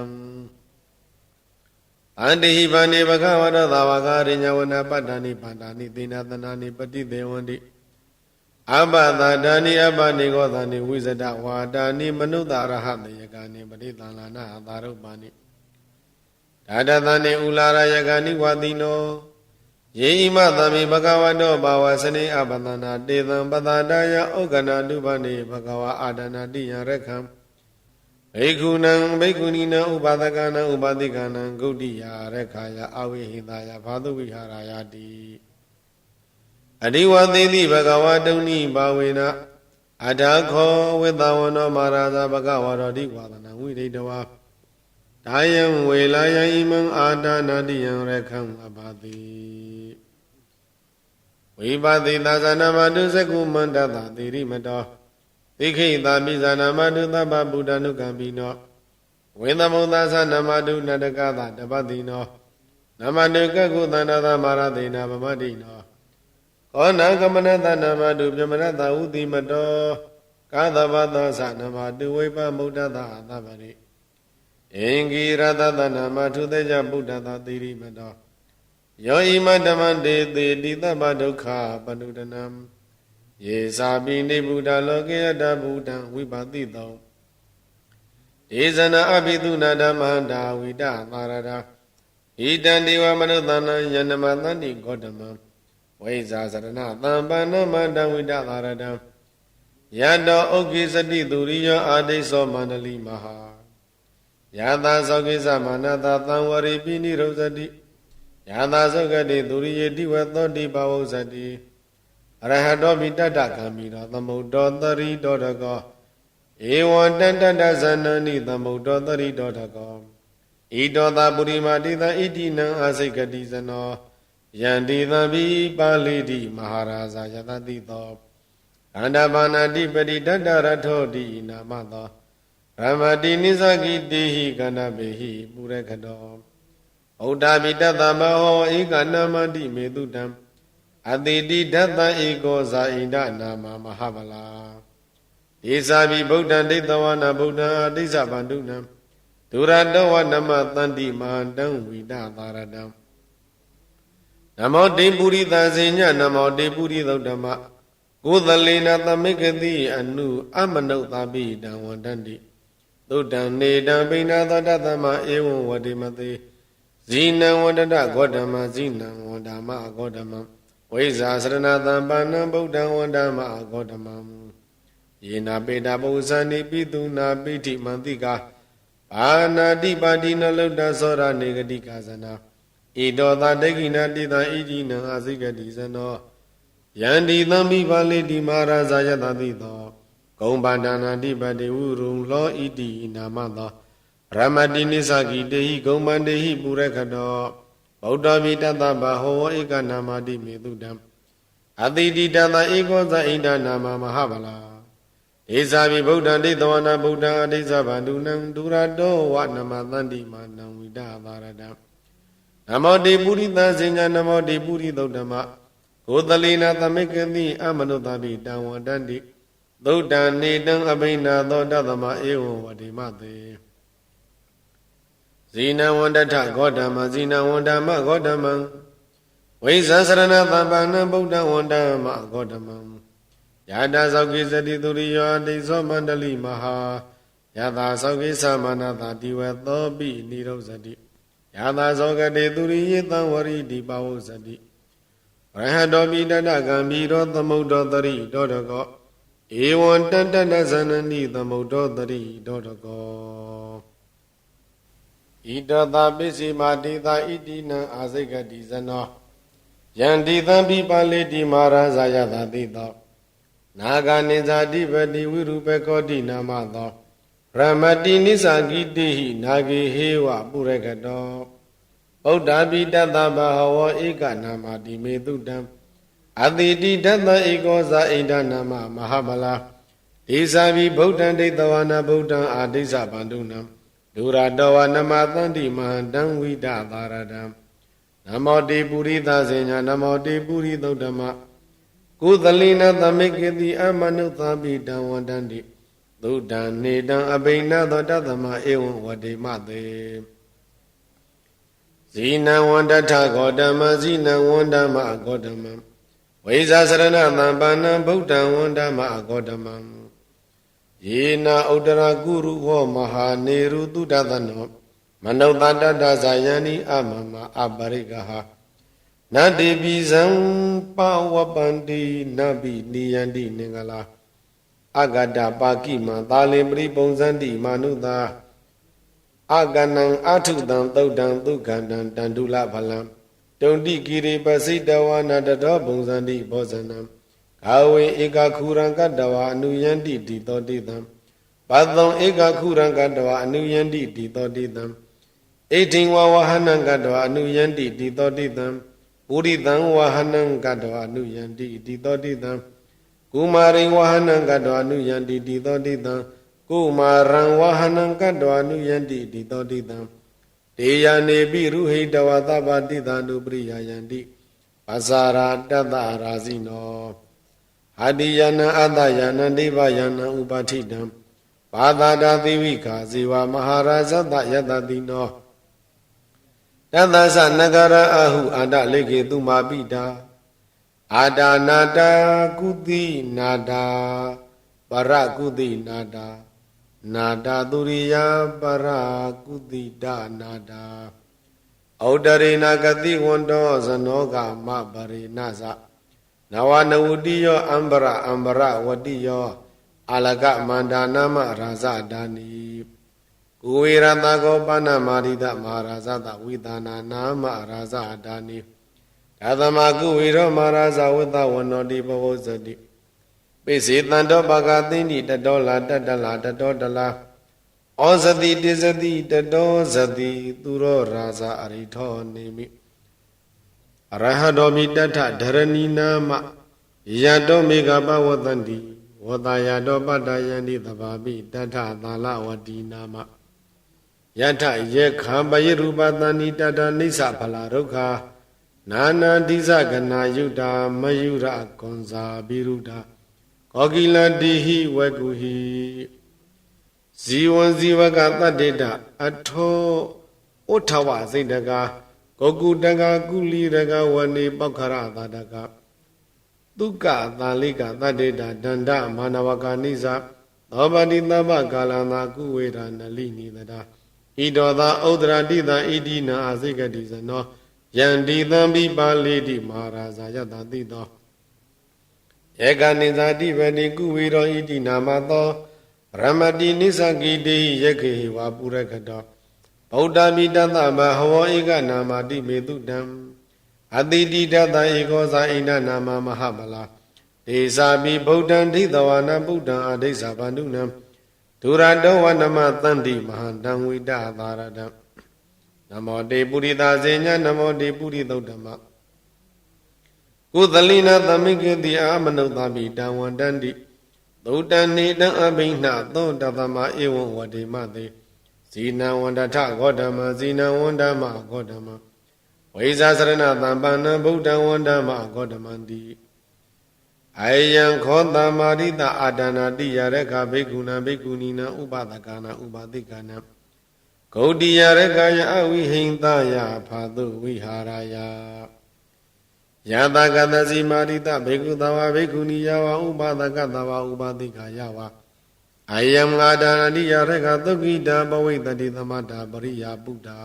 အန္တိဟိဗန္တိဘဂဝတောသာဝကရိညဝနာပတ္တနိပန္တာနိသေနသနာနိပတိသေဝန္တိအပသဒာနိအပနိကောသနိဝိဇဒဝါဒာနိမနုဿရဟတယကာနိပရိသန္လာနာအသာရုပ္ပါနိဒါဒသနိဥလာရယကာနိဝတိနောယေဣမသမိဘဂဝတောဘာဝစနေအပတနာတေသံပတတာယဩကနာတုပနေဘဂဝါအာဒနာတိယရခံဘေကုဏံဘေကုဏီနံဥပါဒကနံဥပါတိကနံဂုတ်တိယရခာယအဝိဟိတယဘာတုဝိဟာရယတိအဒီဝသေတိဘဂဝါတုန်နိဘာဝေနအထာခောဝိသဝနောမဟာရာဇဘဂဝါရောတိဝါဒနာဝိရိတဝါဒါယံဝေလာယံဣမံအာဒနာတိယံရခံအဘာတိဝိပါတိသာသနာမတုစကုမန္တသတိရိမတောသိခိတာပိဇာနာမတုသဗ္ဗဗုဒ္ဓနုကံပိနောဝေသမုသသနမတုနတကသတပတိနောနမတုကကုသန္တသမရသေနာဗမတိနောကောနာကမနတနမတုပြမရတဥတိမတောက သဗ္ဗသောသနမတုဝိပမုဒ္ဒသသဗ္ဗရိအင်္ဂိရတသနာမထုသေကြဗုဒ္ဓသာတိရိမတောယောဣမဓမ္မတေတိတိသဗ္ဗဒုက္ခပနုဒနံယေသာပိနိဗ္ဗုဒ္ဓလောကေယတဗုဒ္ဓံဝိပါတိတောဒေဇနာအဘိသုနာဓမ္မန္တာဝိတသာရတာဣတံဒေဝမနုဿာနံယန္နမသန္တိဂေါတမံဝိဇာစရဏသံပန္နမန္တဝိတသာရတံယတောဥက္ကိစတိသူရိယောအာဒိသောမန္တလိမဟာယသာသောကိစ္စမာနတာသံဝရိပိနိရုဇတိယသာသောကတိသူရိယေတိဝသောတိဘဝုဇတိအရဟတောပိတတ္တဂံမိရောသမုဒ္ဒောတရိတောတကောဧဝံတတ္တဇနန္တိသမုဒ္ဒောတရိတောတကောဣတောသာပုရိမာတိသံဣတိနံအာစိကတိဇနောယန္တိသံဘိပါဠိတိမဟာရာဇာယတတိသောခန္ဓာဘာနာတိပတိတတ္တရထောတိနာမသောရမတိနိသကိတိဟိကန္နဘေဟိပုရခတောဩဒ္ဓပိတတမဟောဧကနာမတိမေတုတံအတိတိဒတ္တဧကောဇာဣန္ဒနာမမဟာဗလာဒေဇာပိဗုဒ္ဓံဒိဋ္ဌဝနာဗုဒ္ဓံအတိစ္ဆဗန္တုနံဒုရတောဝနမသန္တိမဟာတံဝိဒသာရတံနမောတေပုရိသဇေညနမောတေပုရိသုဒ္ဓမကိုသလေနသမိကတိအနုအမနုဿပိတံဝန္တန္တိသုဒ္ဓံနေတံပိဏသောတသမဧဝံဝတိမတိဇိနံဝန္တတဂေါတမဇိနံဝန္ဒမဂေါတမဝိဇာစရဏသံပါဏံဗုဒ္ဓံဝန္ဒမဂေါတမယေနာပေတာပုဇာနိပိတုနာပိဋိမန္တိကာဘာနာတိပါတိနလုဒ္ဒသောရနေဂတိကာဇနာဣတောသာတေကိနာတိသာဣတိနံအာစိကတိဇနောယန္တိသံမိပါလိတိမဟာရာဇာယတတိသောဂုံပန္ဒနာတိပတိဝုရုံလောဣတိနာမသောရမတိနိသကိတေဟိဂုံပန္တေဟိပုရခတောဗုဒ္ဓမိတတ္တဗဟောဧကနာမတိမေတုတံအတိတိတတဧကောဇဣန္ဒနာမမဟာဗလာဧဇာပိဗုဒ္ဓံဒိဋ္ဌဝနာဗုဒ္ဓံအဋ္ဌိသဗန္တုနံဒုရတောဝနမသန္တိမာနံဝိဒသာရတံနမောတေပုရိသဇေညနမောတေပုရိသုဒ္ဓမကိုသလေနာသမိကတိအမနုဿပိတံဝန္တန္တိသုဒ္ဓံနေတံအဘိနာသောတသမဧဝံဝတိမတေဇိနံဝန္တထဂေါတမဇိနံဝန္ဒမဂေါတမံဝိဇာစရဏသဗ္ဗနံဗုဒ္ဓံဝန္ဒမဂေါတမံယတာသောကိစတိသူရိယောတိသောမန္တလိမဟာယတာသောကိသမနတာတိဝသောပိနိရောဇတိယတာသောကတိသူရိယေသံဝရိတိပဝုဇတိရဟတောပိတတကံမိရောသမုဒ္ဒောတရိတောတကောဧဝံတတ္တဇနန္တိသမုဒ္ဒောတရိတောတကောဣတသာပိစိမာတိသာဣတိနံအာစိကတိဇနောယန္တိသံပိပါလိတိမဟာရာဇာယတတိသောနာဂာနိဇာတိပတိဝိရုပကောတိနာမသောရမတိနိသကိတိဟိနာဂေဟေဝပုရကတောဗုဒ္ဓပိတတ္တဗဟဝဧကနာမတိမေတုတံအတိတိတတ္တဧကောဇာဣန္ဒနာမမဟာဗလာဒေဇာပိဗုဒ္ဓံဒိဋ္ဌဝနာဗုဒ္ဓံအာဒိစ္ဆဗန္တုနံဒုရတောဝနမသန္တိမဟာတံဝိဒသာရတံနမောတေပုရိသဇေညနမောတေပုရိသုဒ္ဓမကုသလိနသမိကတိအမနုဿပိတံဝန္တန္တိသုဒ္ဓံနေတံအဘိနာသောတသမဧဝံဝတိမတေဇိနံဝန္တထဂေါတမဇိနံဝန္ဒမဂေါတမံဝိဇာစရဏသံပါဏံဗုဒ္ဓံဝန္ဒမဂေါတမံယေနာဥဒရာကုရုဟောမဟာနေရုတုဒသနောမနုဿတတ္တဇာယန္တိအမမအပရိကဟနတေပိဇံပဝပန္တိနဗိနိယန္တိနင်္ဂလာအဂတပါကိမံသာလင်ပရိပုံဇန္တိမာနုသာအကနံအထုတံသုတ်တံဒုက္ခတံတန္တုလဖလံတုန်တိကိရိပစိတဝနာတတောပုံဇန္တိဘောဇနံကာဝေဧကခုရံကတဝအနုယန္တိတိတောတိတံပသံဧကခုရံကတဝအနုယန္တိတိတောတိတံဣတိဝဝဟနံကတဝအနုယန္တိတိတောတိတံပုရိသံဝဟနံကတဝအနုယန္တိတိတောတိတံကုမာရိဝဟနံကတဝအနုယန္တိတိတောတိတံကုမာရံဝဟနံကတဝအနုယန္တိတိတောတိတံတေယနေပိရုဟိတဝသဗ္ဗတိသန္တုပရိယယန္တိပဇာရာတတ္တရာဇိနော ဟာတိယနံအတ္တယနံဒိဗယနံဥပါထိတံဘာသာတာသီဝိခာဇေဝမဟာရာဇတယတတိနောတသသနဂရအဟုအာတလေကေသူမာပိတာအာဒါနာတာကုတိနာတာပရကုတိနာတာနာတာသူရိယပရကုတိတနာတာဩဒရေနာဂတိဝန္တောဇနောကမပရိနာဇနဝနဝတိယောအံဘရဝတိယောအာလကမန္တာနာမရာဇဒါနိကိုဝေရတကောပဏမာရိတမဟာရာဇတဝိသနာနာမရာဇဒါနိဒါသမကုဝေရောမဟာရာဇဝတ္တဝနောတိဘဝဇတိပိစေတံတောပကသိန္တိတတောလာတတလာတတောတလာဩဇတိတိဇတိတတောဇတိသူရောရာဇအရိထောနေမိအရဟတောမိတထဒရဏီနာမယတောမေဃပဝတန္တိဝတယတောပတ္တယန္တိသဘာပိတထသာလဝတိနာမယထယေခံပယရူပတန္တိတတနိစ္စဖလာဒုက္ခနာနာတိဇဂနာယုတာမယုရကွန်ဇာဘိရုဒာကောကိလတိဟိဝကုဟိဇီဝံဇီဝကတတ္တေတအထောဥထဝစိတ်တကာကောကုတကကုလီတကဝနေပောက္ခရသာတကသုကသာလိကတတ္တေတဒန္တမာနဝကာနိဇသောပတိသဗ္ဗကာလနာကုဝေဒနလိနိတတာဣတောသာဥဒ္ဒရာတိသာဣတိနာအာစိကတိဇနောယန္တိသံပိပါလိတိမဟာရာဇာယတတိသောဧကနိဇာတိဗတိကုဝေရောဣတိနာမသောရမတိနိစ္စကိတေယခေဝါပုရကတောဗုဒ္ဓမိတတမဟဝောဧကနာမတိမေတုတံအတိတိတတဧကောဇာဣန္ဒနာမမဟာမလာဒေသာပိဗုဒ္ဓံဒိသဝနာဗုဒ္ဓံအဒိဋ္ဌဗန္ဓုနံဒုရတောဝနမသန္တိမဟာတံဝိတသာရတံနမောတေပုရိသဇေညနမောတေပုရိသုဒ္ဓမကုသလိနာသမိကေတိအာမနုဿာပိတံဝန္တန္တိသုတံနေတံအဘိနှသောတသမဧဝံဝတိမတေဇီနံဝန္တထဂေါတမဇီနံဝန္တမဂေါတမဝိဇာစရဏသံပန္နဗုဒ္ဓံဝန္တမဂေါတမန္တိအယံခောတမာရိတအာဒနာတိယရခဘိက္ခုနံဘိက္ခုနီနံဥပဒကနာဥပတိကနာဂௌတိယရခယအဝိဟိန္တယဖာတုဝိဟာရယယတကတစီမာရိတဘိက္ခုသဝဘိက္ခုနီယဝဥပဒကသဝဥပတိကယဝအယံအာဒနာတိယရခသုခိတာပဝိတတိသမတာပရိယပုဒ္ဓာ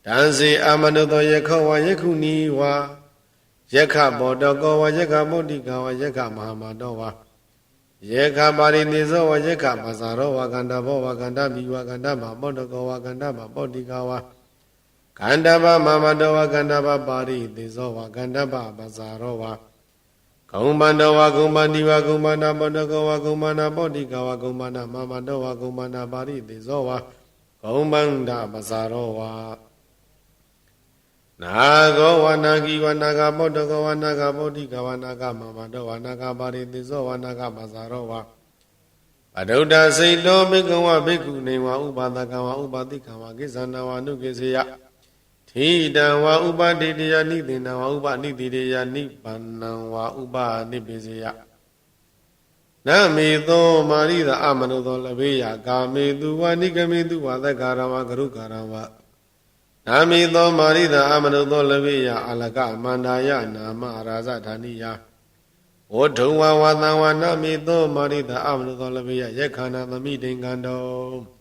တံစေအမနုသောယခောဝယခုနီဝယက္ခဘောတကောဝယက္ခဗုဒ္ဓိကဝယက္ခမဟာမတောဝယက္ခပါရိနိဇောဝယက္ခပဇာရောဝကန္တဘောဝကန္တမိဝကန္တမဘောတကောဝကန္တမဗုဒ္ဓိကဝကန္တဗမမတောဝကန္တဗပါရိနိဇောဝကန္တဗပဇာရောဝဂုံမန္တဝဂုံမန္တိဝဂုံမန္တဘောတကောဝဂုံမန္တဗုဒ္ဓိကဝဂုံမန္တမမတောဝဂုံမန္တပါရိနိဇောဝဂုံမန္တပဇာရောဝနာဂောဝနာဂီဝနာဂဗုဒ္ဓဂဝနာဂဗုဒ္ဓိကဝနာဂမမတောဝနာဂပါရိတိဇောဝနာဂပဇာရောဝအဒုဒ္ဒစိတ်တောဘိက္ခဝဘိက္ခုနေဝဥပါဒကဝဥပါတိကဝကိစ္ဆန္တဝနုကိစေယထိတံဝဥပတိတယနိသေနဝဥပနိတိတယနိဗ္ဗာနံဝဥပနိပိစေယနမေသောမာရိသအမနုသောလဘေယကာမေတုဝနိကမေတုဝသက္ကာရဝဂရုကာရဝနာမိသောမာရိသာအမနုသောလဘေယအလကမန္တာယနာမရာဇဌာနိယဝဋ္ထုံဝဝသံဝနာမိသောမာရိသာအမနုသောလဘေယယက္ခဏသမိတိင်္ဂန္တော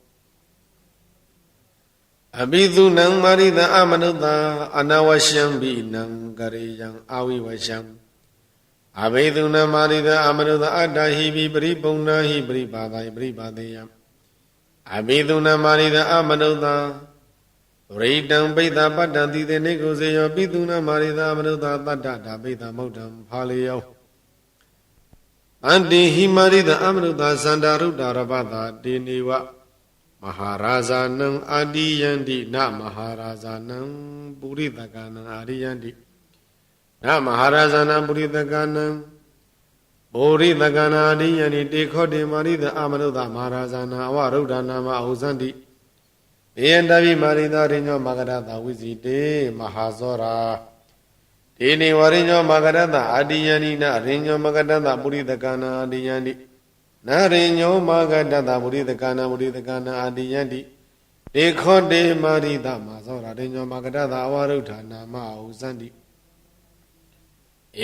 အဘိသုနံမာရိသာအမနုသာအနဝရှံဘိနံကရိယံအာဝိဝရှံအဘိသုနံမာရိသာအမနုသာအတ္တဟိပိပရိပုံနာဟိပရိပါဒိပရိပါဒေယအဘိသုနံမာရိသာအမနုသာရိတံပိသပတ္တံတိတေနေကုစေယောပိသုနာမာရိသာမနုဿာတတ္တဓာပိသမௌတံဖာလေယောအန္တိဟိမာရိသာအမနုဿာသန္တာရုဒ္ဓရပတာတေနေဝမဟာရာဇာနံအာတိယန္တိနမဟာရာဇာနံပုရိသကနံအာရိယန္တိနမဟာရာဇာနံပုရိသကနံပုရိသကနာအာရိယန္တိတေခောတေမာရိသာအမနုဿာမဟာရာဇာနံအဝရုဒ္ဓနာမအဟုဇန္တိဧယံတပိမာရိသာရိညောမဂရတဝိဇိတေမဟာဇောရာ ဒေနေဝရိညောမကရတအာတိယန္တိနရိညောမကရတပုရိသကနာအာတိယန္တိနရိညောမကရတပုရိသကနာအာတိယန္တိဒေခောတေမာရိတမသောရရိညောမကရတအဝရုဋ္ဌာနာမဟုဇန္တိ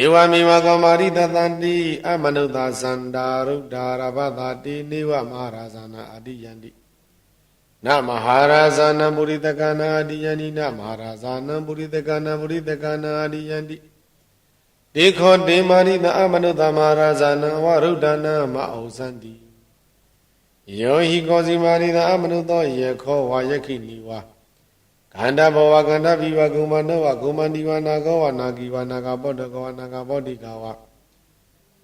ဧဝမေဝကောမာရိတသန္တိအမနုဿာသန္တာရုဒ္ဓာရဘသတိနေဝမဟာရာဇာနာအာတိယန္တိနမဟာရာဇာနံပုရိသကနာအာတိယန္တိနမဟာရာဇာနံပုရိသကနာအာတိယန္တိဒေခောတေမာရိတအမနုဿာမဟာရာဇာနံအဝရုဒ္ဓာနာမဩဇန္တိယောဟိကောစီမာရိတအမနုသောယေခောဝါယခိနိဝါခန္ဓာဘဝခန္ဓာဘိဝကုမနောဝကုမန္တိဝနာကောဝနာဂိဝနာဂပောတကောနာဂပောတိကဝ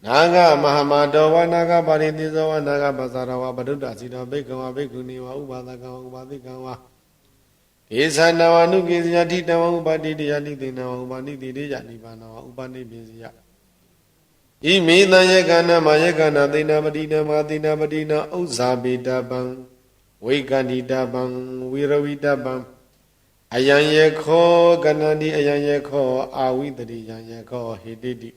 နာဂမဟာမတောဝနာဂပါရိတိဇောဝနာဂပသရဝပဒုတ္တစီတောဘိကဝဘိက္ခုနီဝဥပါဒကဝဥပါတိကဝကေသနဝနုကေဇယတိတဝဥပါတိတယတိသေနဝဥပါတိတိတေယနိဗ္ဗာနဝဥပနိပိစယဣမေတံယေကနာမယေကနာသေနပတိနမသေနပတိနဥဇ္ဇာပိတပံဝိကန္တိတပံဝိရဝိတပံအယံယေခောကနန္တိအယံယေခောအာဝိတတိယံယေခောဟိတိတိ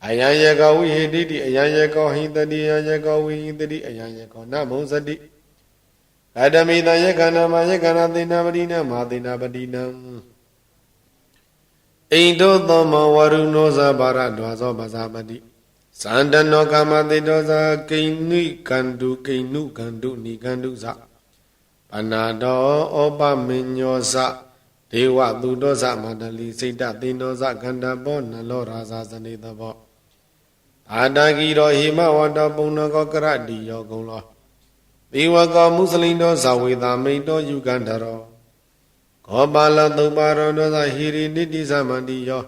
အယံယေခောဝိဟိတိတိအယံယေခောဟိတတိယံယေခောဝိဟိတတိအယံယေခောနမုံစတိကတမိတယေကနာမယေကနာသေနပတိနမသေနပတိနံဣန္ဒောသောမဝရုဏောဇာဘာရဒွါဇောပဇာပတိသန္တနောကာမတေတောဇာကိဉ္နိကန္တုကိဉ္နုကန္တုနိကန္တုဇပနာတောဩပမညောဇဒေဝသူတောဇမန္တလီစိတ်တသေနောဇခန္ဓာဘောနလောရာဇာဇနေတဘောအာတဂီရောဟိမဝတောပုံနကောကရတိယောကုံလောသေဝကောမုစလိန်တောဇဝေတာမိန်တောယုကန္တရောခောပါလသုပါရောတောဇဟိရိနိတိသမန္တိယော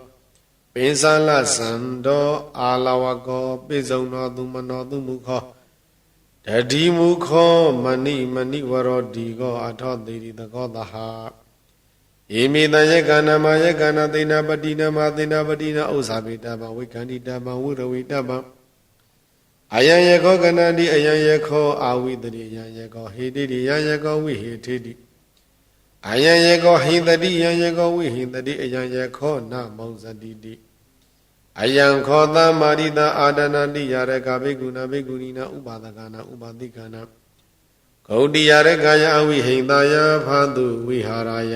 ပိသလသံတောအာလဝကောပိစုံတော်သူမနောသူမုခောတတိမုခောမဏိဝရောတိကောအထောတိရိတကောတဟဧမိတယေကနာမယေကနာသေနပတိနမသေနပတိနဥစ္စာပိတပံဝိကန္တိတပံဝိရဝိတပံအယံယေခောကနန္တိအယံယေခောအာဝိတရိယံယေခောဟိတိတိယံယေခောဝိဟိထိတိအယံယေခောဟိတတိယံယေခောဝိဟိတတိအယံယေခောနမောဇတိတိအယံခောသမာရိတအာဒနာတိယရကဘိက္ခုနာဘိက္ခုနီနာဥပါဒကနာဥပါတိကနာဂௌတိယရကာယအဝိဟိတယဖာတုဝိဟာရယ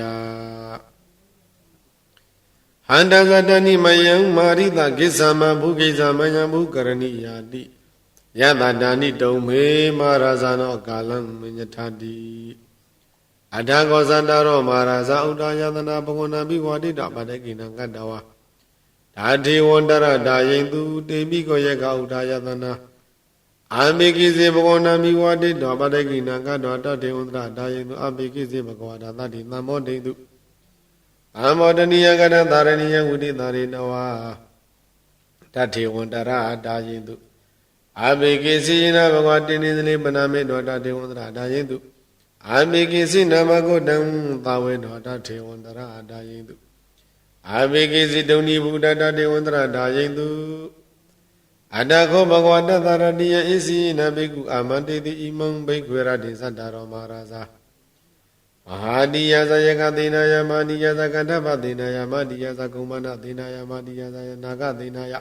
ဟန္တဇတနိမယံမာရိတကိစ္ဆမဘုကိစ္ဆမယံဘုကရဏိယာတိယတတာနိတုံမေမာရဇာနောကာလံမညထာတိအထာကောသန္တရောမာရဇာဥဒ္ဒယတနာဘဂဝနာဘိဝတိတပတကိနံကတ္တဝါဓာတိဝန္တရဒါယိန်သူတေပိကောယကဥဒ္ဒယတနာအာမေကိစေဘဂဝနာဘိဝတိတပတကိနံကတ္တဝါတတေဝန္တရဒါယိန်သူအာမေကိစေဘဂဝတာတတိသံမောတိတုအမောတနိယကတသာရဏိယဝိတိသာရိနဝါတတေဝန္တရဒါယိန်သူအာမေကိစေယနာဘဂဝတိနိသလေပနာမေတောတတေဝန္တရဒါယိန်သူအာမေကိစိနမဂုတံသာဝေနောတထေဝန္တရဒါယိန်တုအာမေကိစိတုန်နိဗုဒ္ဓတထေဝန္တရဒါယိန်တုအတ္တခောဘဂဝတသရတိယဣစီနဘိက္ခုအာမန္တေတိဣမံဘိက္ခွေရတိသတ္တရောမဟာရာဇာမဟာတိယဇယကသေနာယမတိယဇကန္ထပသေနာယမတိယဇကုမ္မနသေနာယမတိယဇယနာဂသေနာယ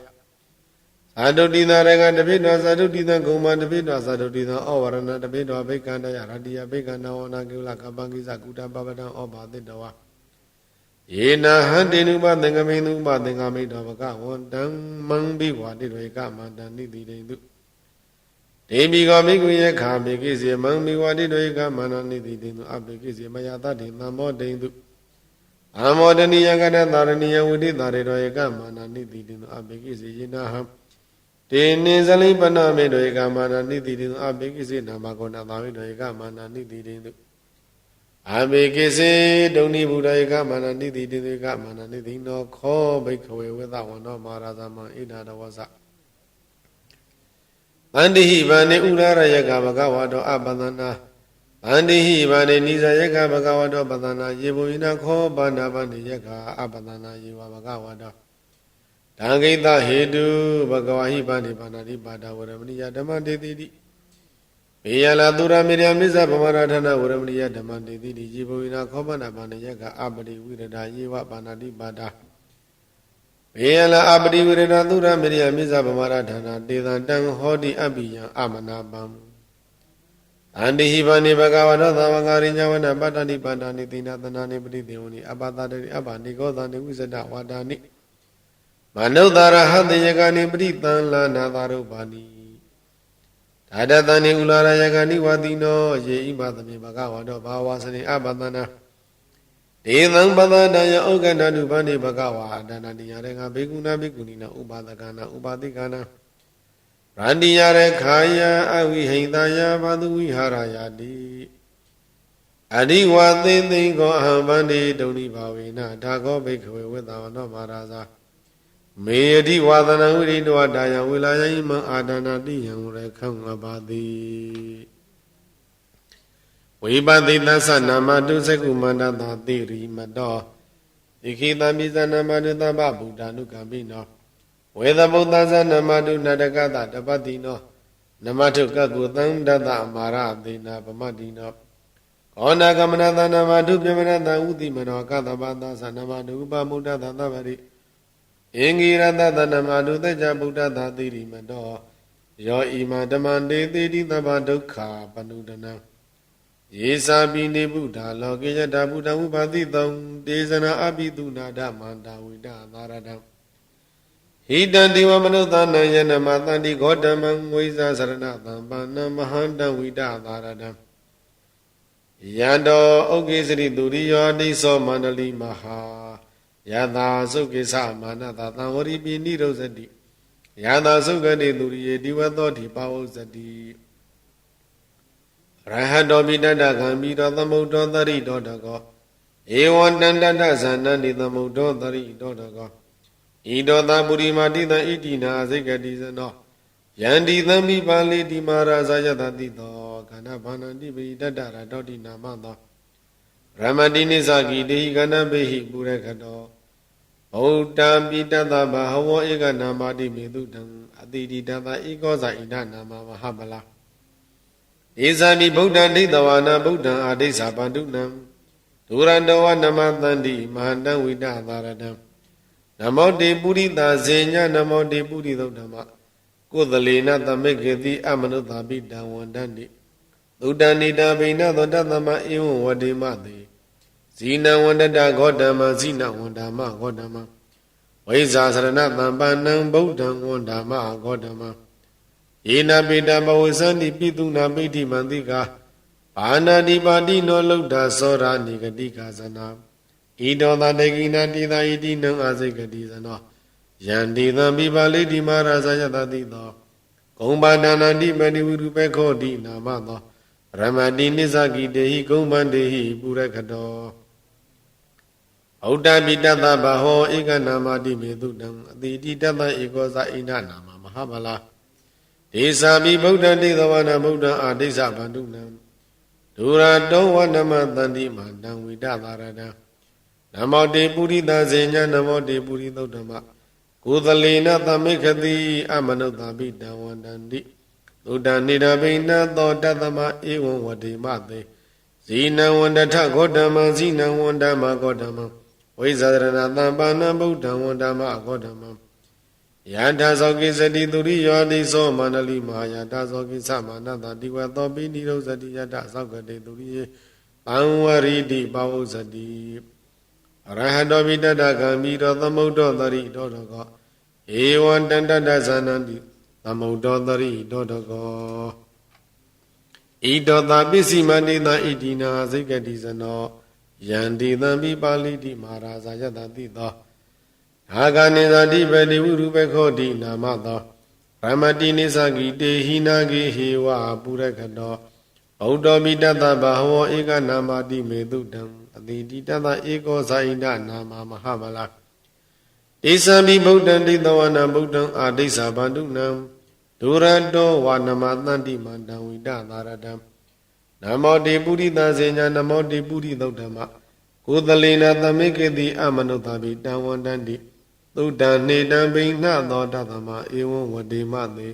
သာတုတိသရကတပိတောသာတုတိသဂုံမတပိတောသာတုတိသဩဝရဏတပိတောဘိက္ခန္တယရတိယဘိက္ခန္တဝနာကိလကပ္ပကိစ္စကုတပပတံဩဘာတိတဝယေနဟံတေနုပသင်္ကမိနုပသင်္ကမိတောဘဂဝန္တံမံဘိဝါတိရေကမန္တနိတိတေတုဒေမိကောမိကုယေခာမေကိစေမံဘိဝါတိရေကမန္တနိတိတေတုအပိကိစေမယတတေသံမောတေတုအမောတနိယကတသာရဏိယဝိတိသာရေတောယေကမန္တနိတိတေတုအပိကိစေယေနဟံတေနိဇလိပနာမေတောဧကမာနာနိတိတေအဘေကိစေနာမကောနာသာဝေတောဧကမာနာနိတိတေအဘေကိစေဒုန်နိဗုဒ္ဓဧကမာနာနိတိတေဧကမာနာနိတိနောခောဘိက္ခဝေဝေသဝန္တောမဟာရာဇမံဣဒာတဝဇဗန္တိဟိဗန္နေဥရရယကဘဂဝါတောအပသနာဗန္တိဟိဗန္နေနိဇယကဘဂဝါတောပသနာယေဘုယနာခောဗန္ဒဗန္တိယကအပသနာယေဝဘဂဝါတောတံဂိတဟေတုဘဂဝါဟိပါဏိပါဏာတိပါဒဝရမဏိယဓမ္မတေတိတိဘေယလာသူရမေရမိစ္ဆဗမရဌာနဝရမဏိယဓမ္မတေတိတိယေဘဝိနာခောပနာပါဏယကအပတိဝိရဒယေဝပါဏာတိပါဒ ဘေယလာအပတိဝရဏသုရမေရိယမိစ္ဆဗမာရဌာနာတေသံတံဟောတိအပိယံအမနာပံအန္တိဟိဗာနိဘဂဝတောသမဂရိညဝနပတ္တတိပန္တာနိတိနာသနာနိပတိတေဝနိအပတတတိအပနိကောသနိဝိဇဒဝါဒာနိမနုဿာရဟတယကနိပတိတံလာနာသာရုပါနိဒါဒတနိဥလာရယကနိဝတိနောယေဣမသမေဘဂဝတောဘာဝစနိအပတနာဒေသံပသတယဩကန္တတုဗန္တိဘဂဝါဒါနတိယရေငါဘေကုဏဘေကုဏိနာဥပါဒကနာဥပါတိကနာရန္တိယရေခာယအဝိဟိတယဘာသူဝိဟာရယတိအရိဝသေသိကောအဟံဗန္တိဒုံနိဘာဝေနဒါကောဘိက္ခဝေဝိသဝနောမဟာရာဇာမေယတိဝါဒနာဝိရိတောတာယဝေလာယိမံအာဒနာတိယံရေခံငပါတိဝိပတိသသနာမတုစကုမန္တသာတိရိမတောဣခိတံပိဇာနာမတုသဗ္ဗဗုဒ္ဓ ानु ကံပိနောဝေသဗုဒ္ဓသနာမတုနတကတတပတိနောနမထုကကုသံတတအမာရသေနာပမတိနောကောဏကမနသနာမတုပြမနတဥတိမနောကတပသသနာမတုဥပမုဒ္ဒသသဗ္ဗရိအင်္ဂိရတသနာမတုသေချဗုဒ္ဓသာတိရိမတောယောဣမဓမ္မံတေတိတိသဗ္ဗဒုက္ခပနုဒနံယေစာပိနေဗုဒ္ဓလောကေယတဗုဒ္ဓဝုပါတိတောတေဇနာအပိတုနာဓမ္မန္တဝိဒသာရတံဟိတံတိဝမနုဿာနယနမတန္တိဂေါတမံဝိဇာစရဏသံပါဏမဟန္တဝိဒသာရတံယံတောဩကေစရိသူရိယောတိသောမန္တလိမဟာယသာသုကိသမာနတသံဝရိပိနိရောဇတိယသာသုကတိသူရိယေဒီဝသောတိပါဝဇတိရဟတောပိတတကံမိတောသမုဒ္ဒောတရိတောတကောဧဝံတန္တတဇာနန္တိသမုဒ္ဒောတရိတောတကောဣတောသပုရိမာတိတံဣတိနာစိကတိဇနောယန္တိသံမိပါဠိတိမာရာဇာယတတိတောခန္ဓဘာနန္တိပိတတရတောတိနာမသောရမတိနိသကိတေဟိကန္နဘေဟိပုရခတောဗုဒ္ဓံပိတတဘဟဝောဧကနာမတိမေတုတံအတိတိတတဧကောဇာဣဒနာမမဟာပလာဧဇာမိဗုဒ္ဓံဒိဋ္ဌဝါနာဗုဒ္ဓံအာဒိဋ္ဌာပန္တုနံဒုရန္တဝနမသန္တိမဟာတံဝိဒသာရတံနမောတေပုရိသဇေညနမောတေပုရိသုဓမ္မကုသလေနသမိကေတိအမနုဿာပိတံဝန္တန္တိသုတဏိတာဘိနသောတသမဧဝံဝတိမတေဇိနံဝန္တတဂေါတမဇိနဝန္ဓမဂေါတမဝိဇာစရဏသံပန္နံဗုဒ္ဓံဝန္ဓမဂေါတမယေနပိတဘဝဇန္တိပိတုနာပိဋိမန္တိကာဘာနာတိပါတိနောလုဒ္ဓသောရာနိဂတိကာဇနာဣတောသတေကိနာတိသာဣတိနံအာစိကတိဇနောယန္တိသံပိပါလိတိမာရာဇယတတိသောဂုံပါဒနာတိမဏိဝရုပေခောတိနာမသောရမတိနိစ္စကိတေဟိဂုံပန္တေဟိပုရခတောဩတ္တပိတတဘဟောဧကနာမတိမေတုတံအတိတိတတဧကောဇဣန္ဒနာမမဟာဗလာဒေသာမိဗုဒ္ဓတိသဝနာဗုဒ္ဓအာဒိသဗန္တုနံဒုရတောဝနမတန္တိမန္တံဝိဒသာရတံနမောတေပုရိသဇေညနမောတေပုရိသုဓမ္မကုသလေနသမိခတိအမနုဿာပိတံဝန္တန္တိသုတဏိရဘိနသောတသမဧဝံဝတိမတေဇိနံဝန္တထဂေါတမံဇိနံဝန္တမဂေါတမံဝိဇာရဏသံပါဏံဗုဒ္ဓံဝန္တမဂေါတမံယထာသောကိစတိသူရိယောတိသောမန္တလိမဟာယထာသောကိသမနတတိဝသောပိနိရောဇတိယတသောကတိသူရိယေပံဝရိတိပဝုဇတိအရဟတောပိတတကံမိတောသမုဒ္ဒောတရိတောတကောဧဝံတန္တတဇာနန္တိသမုဒ္ဒောတရိတောတကောဣတောသပစ္စည်းမန္တိသဣတိနာစိကတိဇနောယန္တိသံပိပါဠိတိမာရာဇာယတတိသောအာဂနိဇာတိပတိဝုရုပခောတိနာမသောဗမတိနိသကိတေဟိနာဂိဟေဝပုရခတောဗုဒ္ဓမိတတဘဟဝောဧကနာမတိမေတုတံအတိတိတတဧကောဇာဣန္ဒနာမမဟာဗလာတေသံမိဗုဒ္ဓံဒိဋ္ဌဝနာဗုဒ္ဓံအာဒိသဗန္တုနံဒုရတောဝနမတန္တိမန္တံဝိဒသာရတံနမောတေပုရိသဇေညနမောတေပုရိသုဓမ္မကုသလေနသမိကေတိအမနုဿာပိတံဝန္တန္တိသုတံနေတံဘိနသောတသမဧဝံဝတိမတေ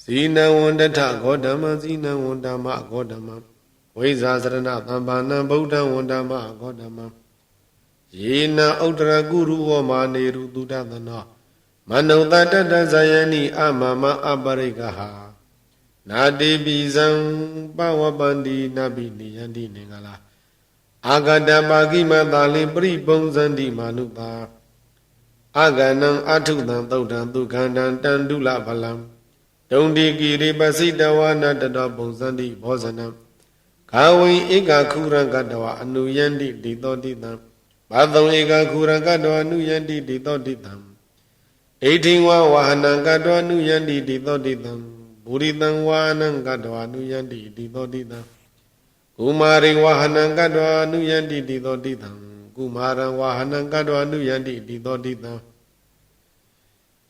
ဇိနံဝန္တထဂေါတမံဇိနံဝန္တမဂေါတမံဝိဇာစရဏသံပါဏံဗုဒ္ဓံဝန္တမဂေါတမံယ ယေနဥဒ္ဒရကုရုဝမာနေရုတုဒသနောမနုဿတတဇယနိအမမအပရိကဟာနာတိပိဇံပဝပန္တိနဗိနိယန္တိနေငလာအာဂတပါကိမသာလိပရိပုံဇန္တိမာနုတာအာဂနံအထုတံသုတ်တံဒုက္ခန္တံတန္တုလဖလံဒုံတိကိရိပစိတဝါနတတောပုံဇန္တိဘောဇနံခာဝိဧကခုရံကတဝအနုယန္တိတိတောတိတံဘာသုံဧကခုရံကတဝအနုယန္တိတိတောတိတံဣထိဝဝဟနံကတဝအနုယန္တိတိတောတိတံဘူရိတံဝါနံကတဝအနုယန္တိတိတောတိတံကုမာရိဝဟနံကတဝအနုယန္တိတိတောတိတံကုမာရံဝဟနံကတဝအနုယန္တိတိတောတိတံ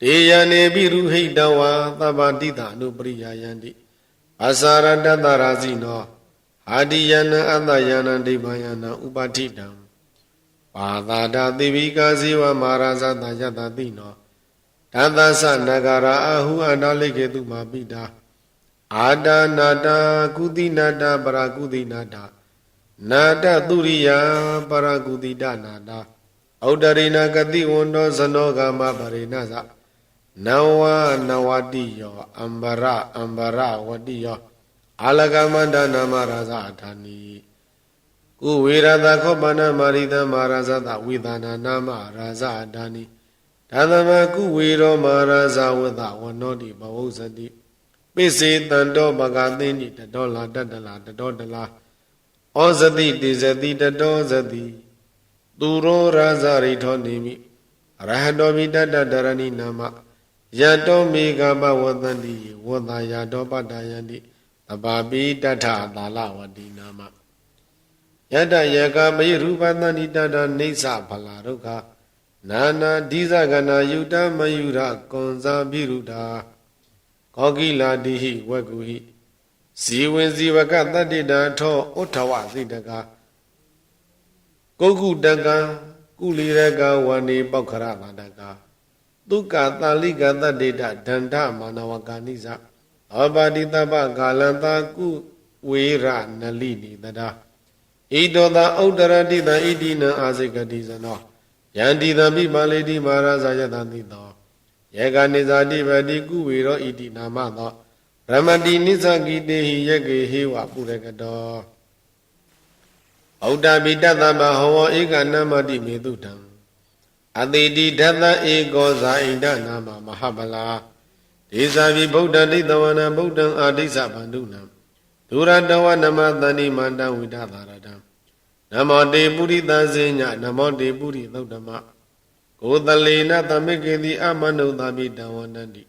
တေယနေပိရုဟိတဝါသဗ္ဗတိတအနုပရိယာယန္တိအစာရတတရာဇိနောအာတိယနံအတ္တယနံဒိဗ္ဗယနံဥပတိတံပါသာဒသေဝိကာဇေဝမာရာဇတယတတိနောတသသနဂရာအဟုအန္တလိကေတုမာပိတာအာဒါနာတာကုတိနာတာပရာကုတိနာတာနာတသုရိယပရာကုတိတနာတာဩဒရိနာကတိဝန္တောဇနောဂမပရိနသနဝနဝတိယောအမ္ဘရဝတိယောအာလကမန္တနာမရာဇအထာနိကုဝေရတခောပနမာရိတမာရာဇတဝိသနာနာမရာဇအထာနိဓမ္မကုဝေရောမာရာဇဝတဝနောတိဘဝုဇ္ဇတိပိစေတန္တောပကသိနိတတောလာတတလာတတောတလာဩဇတိတိဇတိတတောဇတိသူရောရာဇရိထောနေမိရဟတောမိတတတရဏိနာမယတောမေဃဘဝတန္တိဝတ္တယတောပတ္တယန္တိသဘာပိတထသာလဝတိနာမယတယကမေရူပတန္တိတတနေသဖလာဒုက္ခနာနာဒိဇဂနာယုတမယုရကွန်ဇာပိရုတာကောကိလာတိဟိဝကုဟိဇီဝင်ဇီဝကတတ္တိတာထောဥထဝသိတကကုက္ကုတကံကုလီရကဝဏီပောက္ခရသာတကဒုက္ခတာလိကတတ္တိတဒန္ဓမာနဝကာနိသအပါတိတပကာလံတာကုဝေရနလိနိတတာဣတောတာဥဒ္ဒရတိတဣတိနံအာစိကတိဇနောယန္တိသမိပါလေတိမာရာဇယတတိတောယေကနေဇာတိပတိကုဝေရောဣတိနာမသောရမတိနိသကိတေဟိယကေဟေဝပုရကတောဩဒ္ဓပိတတဗဟောဧကနမတိမေတုတံအတိတိဓတ္တဧကောဇာဣန္ဒနာမမဟာဗလာဒေဇာပိဗုဒ္ဓဒိဋ္ဌဝနံဗုဒ္ဓံအာဒိသဗန္ဓုနံဒုရတဝနမသန္တိမန္တဝိဒသာရတံနမောတေပုရိသဇေညနမောတေပုရိသုတ္တမကိုတလေနသမိကေတိအမနုဿပိတံဝန္တန္တိ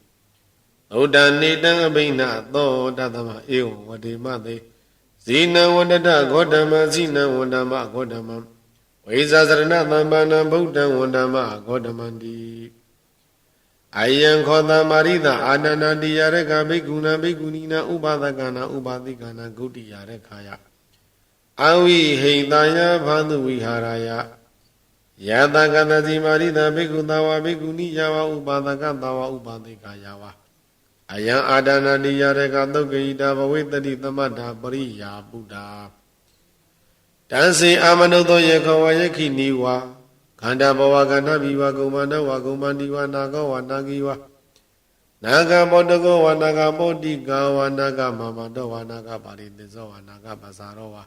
သုဒ္ဓနေတံအဘိနသောတသမဧဝံဝတိမသေဇိနံဝန္တတဂေါတမဇိနံဝန္တမဂေါတမဝိဇာစရဏသမ္ပန္နဗုဒ္ဓံဝန္တမဂေါတမန္တိအယံခောတမာရိတအာနန္ဒတိယရကဘိက္ခုနာဘိက္ခုနီနာဥပါဒကနာဥပါတိကနာဂုတိယရခာယအဝိဟိတယဘာသူဝိဟာရယယတကတတိမာရိတဘိက္ခုသဝဘိက္ခုနီယဝဥပါဒကသဝဥပါတိကယဝအယံအာဒနာတိယရကသုတ်ကိတာဘဝိတတိသမတ္တာပရိယာပုဒ္ဓတံစေအာမနုသောယေခဝယခိနိဝါခန္ဓာဘဝကနာဘိဝကုမန္တဝကုမန္တိဝနာကောဝနာဂိဝနာဂဘောတကောဝနာဂဘောတိကာဝနာဂမမတောဝနာဂပါရိသေဇောဝနာဂပဇာရောဝ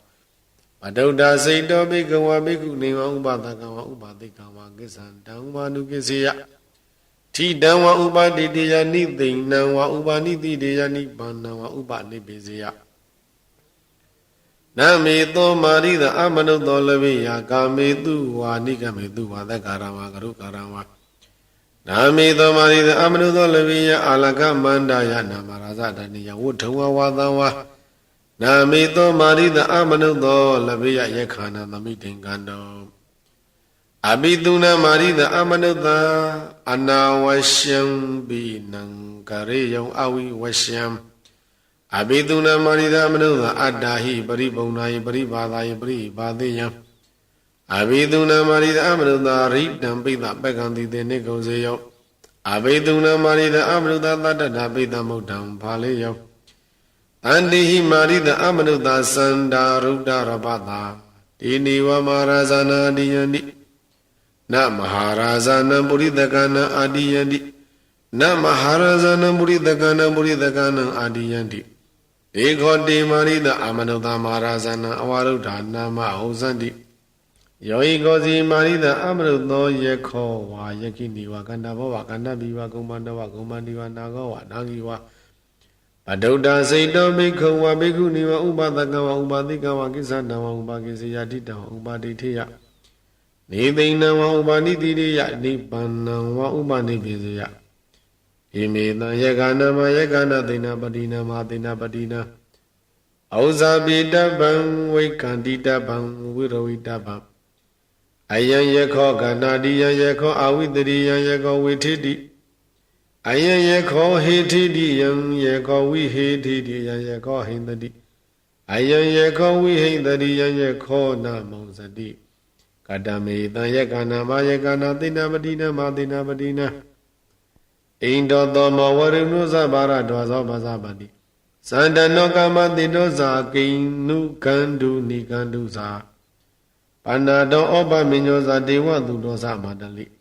ပဒုဒ္ဒစိတ်တောဘိကဝဘိက္ခုနေဝဥပဒကဝဥပတိကဝကိစ္ဆံတံဥပါနုကိစေယထိတံဝဥပတိတေယနိသိဏံဝဥပနိတိတေယနိဗ္ဗာနံဝဥပနိပိစေယနမေသောမာရိတအမနုသောလဝိယကာမေတုဝါနိကမေတုဝါသက္ကာရဝါကရုကာရဝါနာမေသောမာရိတအမနုသောလဝိယအာလကမန္တယနာမရာဇတဏိယဝုထုံဝဝါသံဝါနာမေသောမာရိတအမနုသောလဝိယယခာနသမိတေင်္ကန္တောအဘိတုနာမာရိတအမနုသာအနာဝရှံဘိနံကရေယံအဝိဝရှံအဘိတုနာမာရိတအမနုသာအတ္တာဟိပရိပုံနာယပရိဘာသာယပရိဘာသေယံအဘိတုနာမာရိတအမနုသာရိတံပိသပက္ကံတိတေနေကုံစေယောအဘိတုနာမာရိတအမနုသာတတ္တဓပိတမုဒ္ဒံဘာလေယောအန္တိဟိမာရိတအမနုသာစန္ဒာရုဒ္ဒရပတာဒီနိဝမာရဇာနာတိယန္တိ na maharazana buridagana adiyandi na maharazana buridagana adiyandi Ekhote marida amanuta maharazana avarudhana mahosandi Yoi gozi marida amanuto yekho wa yekini wa kandava wa kandabiwa kumandava kumandiwa nagawa nagiwa Adauda Saito Bhikkhu wa Bhikkhuni wa Upadaka wa Upadika wa Kisana wa Upakisiyatita wa Upadithiya Nidina wa Upadithiya Nibbana wa Upadithiya Imeda Yagana ma Yagana Dina Padina ma Dina Padina Ausabita Bang Vikandita Bang Viravita Bang Ayan Yekho Ganadiya Yekho Awidriya Yekho Vithiti Ayan yekho hethidi yang yekho vihethidi yang yekho hindadi Ayan yekho vihindadi yang yekho namonsadi Kadame tan yekana ma yekana tina padina ma tina padina Indo dhamma varunu sabara dvaso basabadi Sandano kama dino sa kinu kandu ni kandu sa Panado opa minyo sa dewa dudo sa madali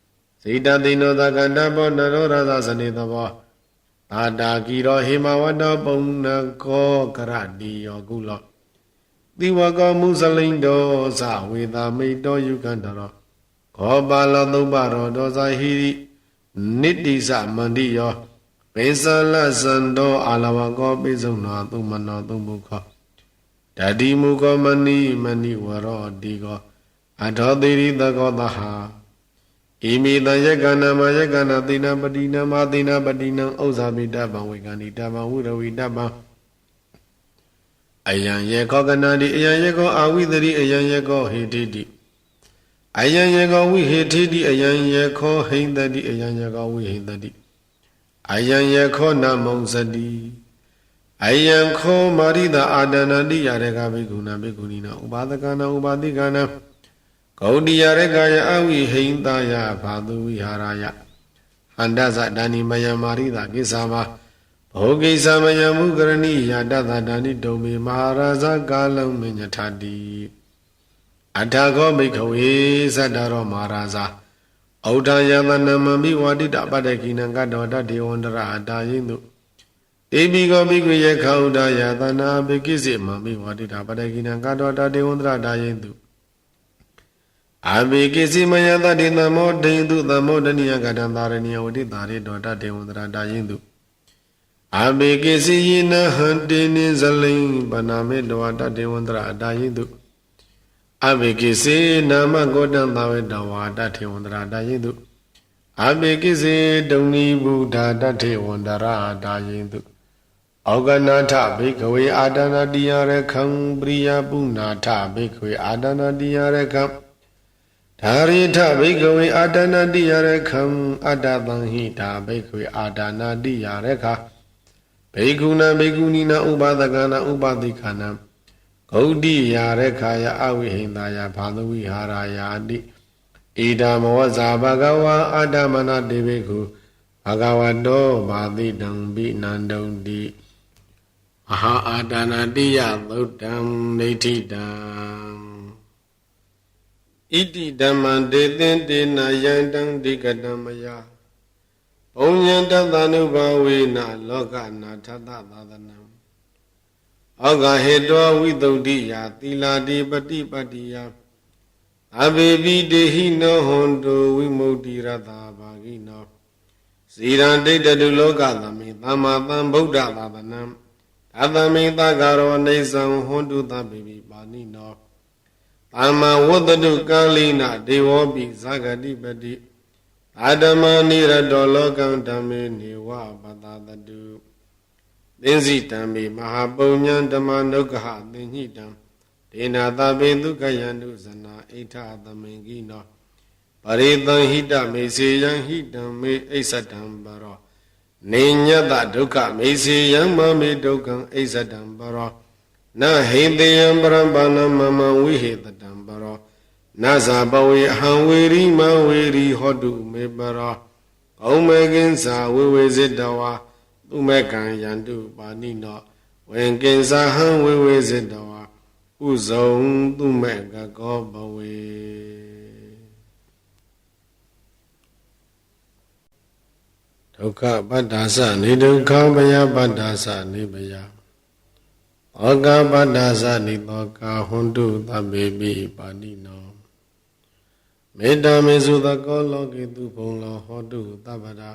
Sita dino da kandabo naro rasa sanitabo Tada kiro himawada puna ko karadi yogulo Diwako musalindo sa wita mito yukandaro Ko bala dubaro dosa hiri Niti sa mandiyo Pesala sando alawa ko pesuna tumano tumuko Dadi muko mani waro digo Adhodiri dako daha Imida yagana ma yagana dina padina ma dina padina Ausabita bang Vikanita bang Viravita bang Ayan yekho ganadi ayan yekho awidari ayan yekho hethidi Ayan yekho vihethidi ayan yekho hindadi ayan yekho vihindadi Ayan yekho namonsadi Ayan kho marida adanadi yareka bhikkhuna bhikkhunina Upadakana upadikana Gaudiya rekaya awi hindaya bhadu viharaya Handasa dani maya marida kisama Bhogi samaya mukarani yadada dani domi maharaja kalam minyathadi Adhako bhikkhawe sadaro maharaja Audhayatana mami wadita padakina kadota devandara adayindu Debiko bhikkhu yekha udhayatana bhikisi mami wadita padakina kadota devandara adayindu Abhikisi mayata di namo dhindu namo dhaniya gadandharaniya udhitari dota devandara adayindu Abhikisi yina hantini zaling baname dota devandara adayindu Abhikisi nama godandhawe dawada devandara adayindu Abhikisi dungni buddha devandara adayindu Auganatha bhikkhawe adana diyarekham priya punatha bhikkhawe adana diyarekham Dharita bhikkhawe adana diyarekham adatanghita bhikkhawe adana diyarekha Bhikkhuna bhikkhunina upadakana upadikana Gaudiya rekhaya avihindaya bhadu viharaya adi Idamavaza bhagava adamana devekhu Bhagavato bhadidam vinandaundi Maha adana diya luddham nithidam Iti dhamman detendena yandam dikadamaya Punyanta dhanubhavena lokana tathadadanam Aga hedwa vidaudiya tiladi patipatiya Abhevi dehino hondo vimukti ratha bhagino Sirante dadu lokadami tamatam buddha dadanam Tathami takaro nesam hondo tabhivi panino Tama wadadu kalina devopi sagadipati Adama nirado lokam dhamme niwa patadadu Dinsi dhammi mahapunyan dhammanukha dinhitam Dena tabe dukhayandu sana itha dhamengino Paritan hita meseyam hitam me aisatam baro Ninyata dukha meseyam mame dukkam aisatam baro Na hindeyam brahmanam mama vihetatam baro Na sabhawe hanveri maveri hodu me baro Kaumekinsa vivesidawa Tumekan yandu panino Wenkinsa han vivesidawa Uzong tumeka kobawe ဒုက္ခပတ္တာသနိဒုက္ခဘယပတ္တာသနိဘယဩကပတ္တာသနိသောကာဟွန်တုသဗ္ဗေပိပါဏိနောမေတ္တာမေစုသကောလောကေတုဘုံလောဟောတုသဗ္ဗရာ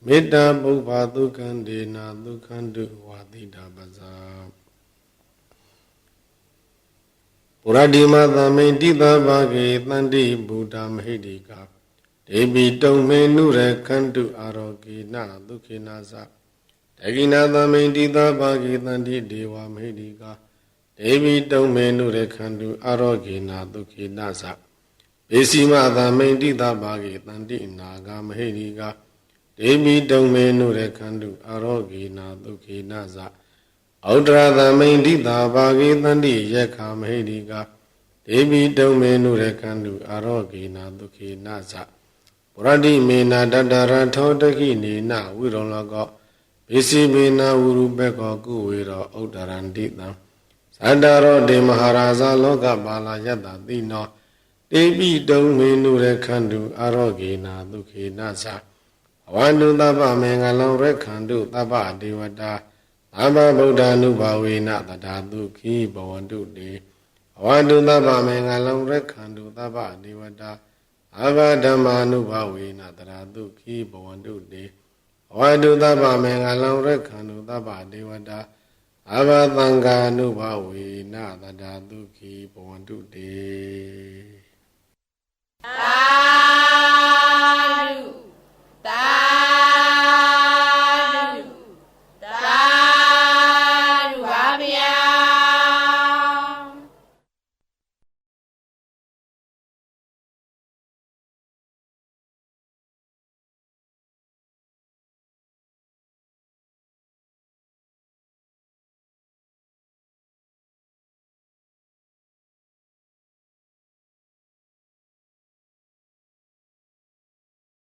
မေတ္တာပုဗ္ဗဒုက္ခံဒေနာဒုက္ခံတုဝါတိတာပဇာပုရတိမသမိန်တိသဘာဂေတန္တိဗုဒ္ဓမဟိတိကာဒေဘီတုံမေနုရခန္တုအာရောဂေနဒုခေနာသတကိနာသမိန်တိသဘာဂေတန္တိဒေဝမဟိတိကာဒေဘီတုံမေနုရခန္တုအာရောဂေနဒုခေနာသဘေစီမသမိန်တိသဘာဂေတန္တိနာဂမဟိတိကာဒေဘီတုံမေနုရခန္တုအာရောဂေနဒုခေနာသဩဒရာသမိန်တိသာဘာဂေတန္တိယက္ခမဟိတိကာဒေဘီတုံမေနုရခန္တုအာရောဂေနဒုခေနာသပုရတိမေနာတတရထောတခိနေနဝိရောလောကောဘေစီမေနာဝရုပေကောကုဝေရောဩဒရန္တိတံသန္တရောဒေမဟာရာဇလောကပါလာယတ္တတိနောဒေဘီတုံမေနုရခန္တုအာရောဂေနဒုခေနာသအဝန္တုသဗ္ဗမေငလောရခန္တုသဗ္ဗဒေဝတာသဗ္ဗဗုဒ္ဓ ानु ဘာဝေနတထာတုခိဘဝန္တုတေအဝန္တုသဗ္ဗမေငလောရခန္တုသဗ္ဗဒေဝတာသဗ္ဗဓမ္မာ ानु ဘာဝေနတထာတုခိဘဝန္တုတေအဝန္တုသဗ္ဗမေငလောရခန္တုသဗ္ဗဒေဝတာသဗ္ဗသံဃာ ानु ဘာဝေနတထာတုခိဘဝန္တုတေ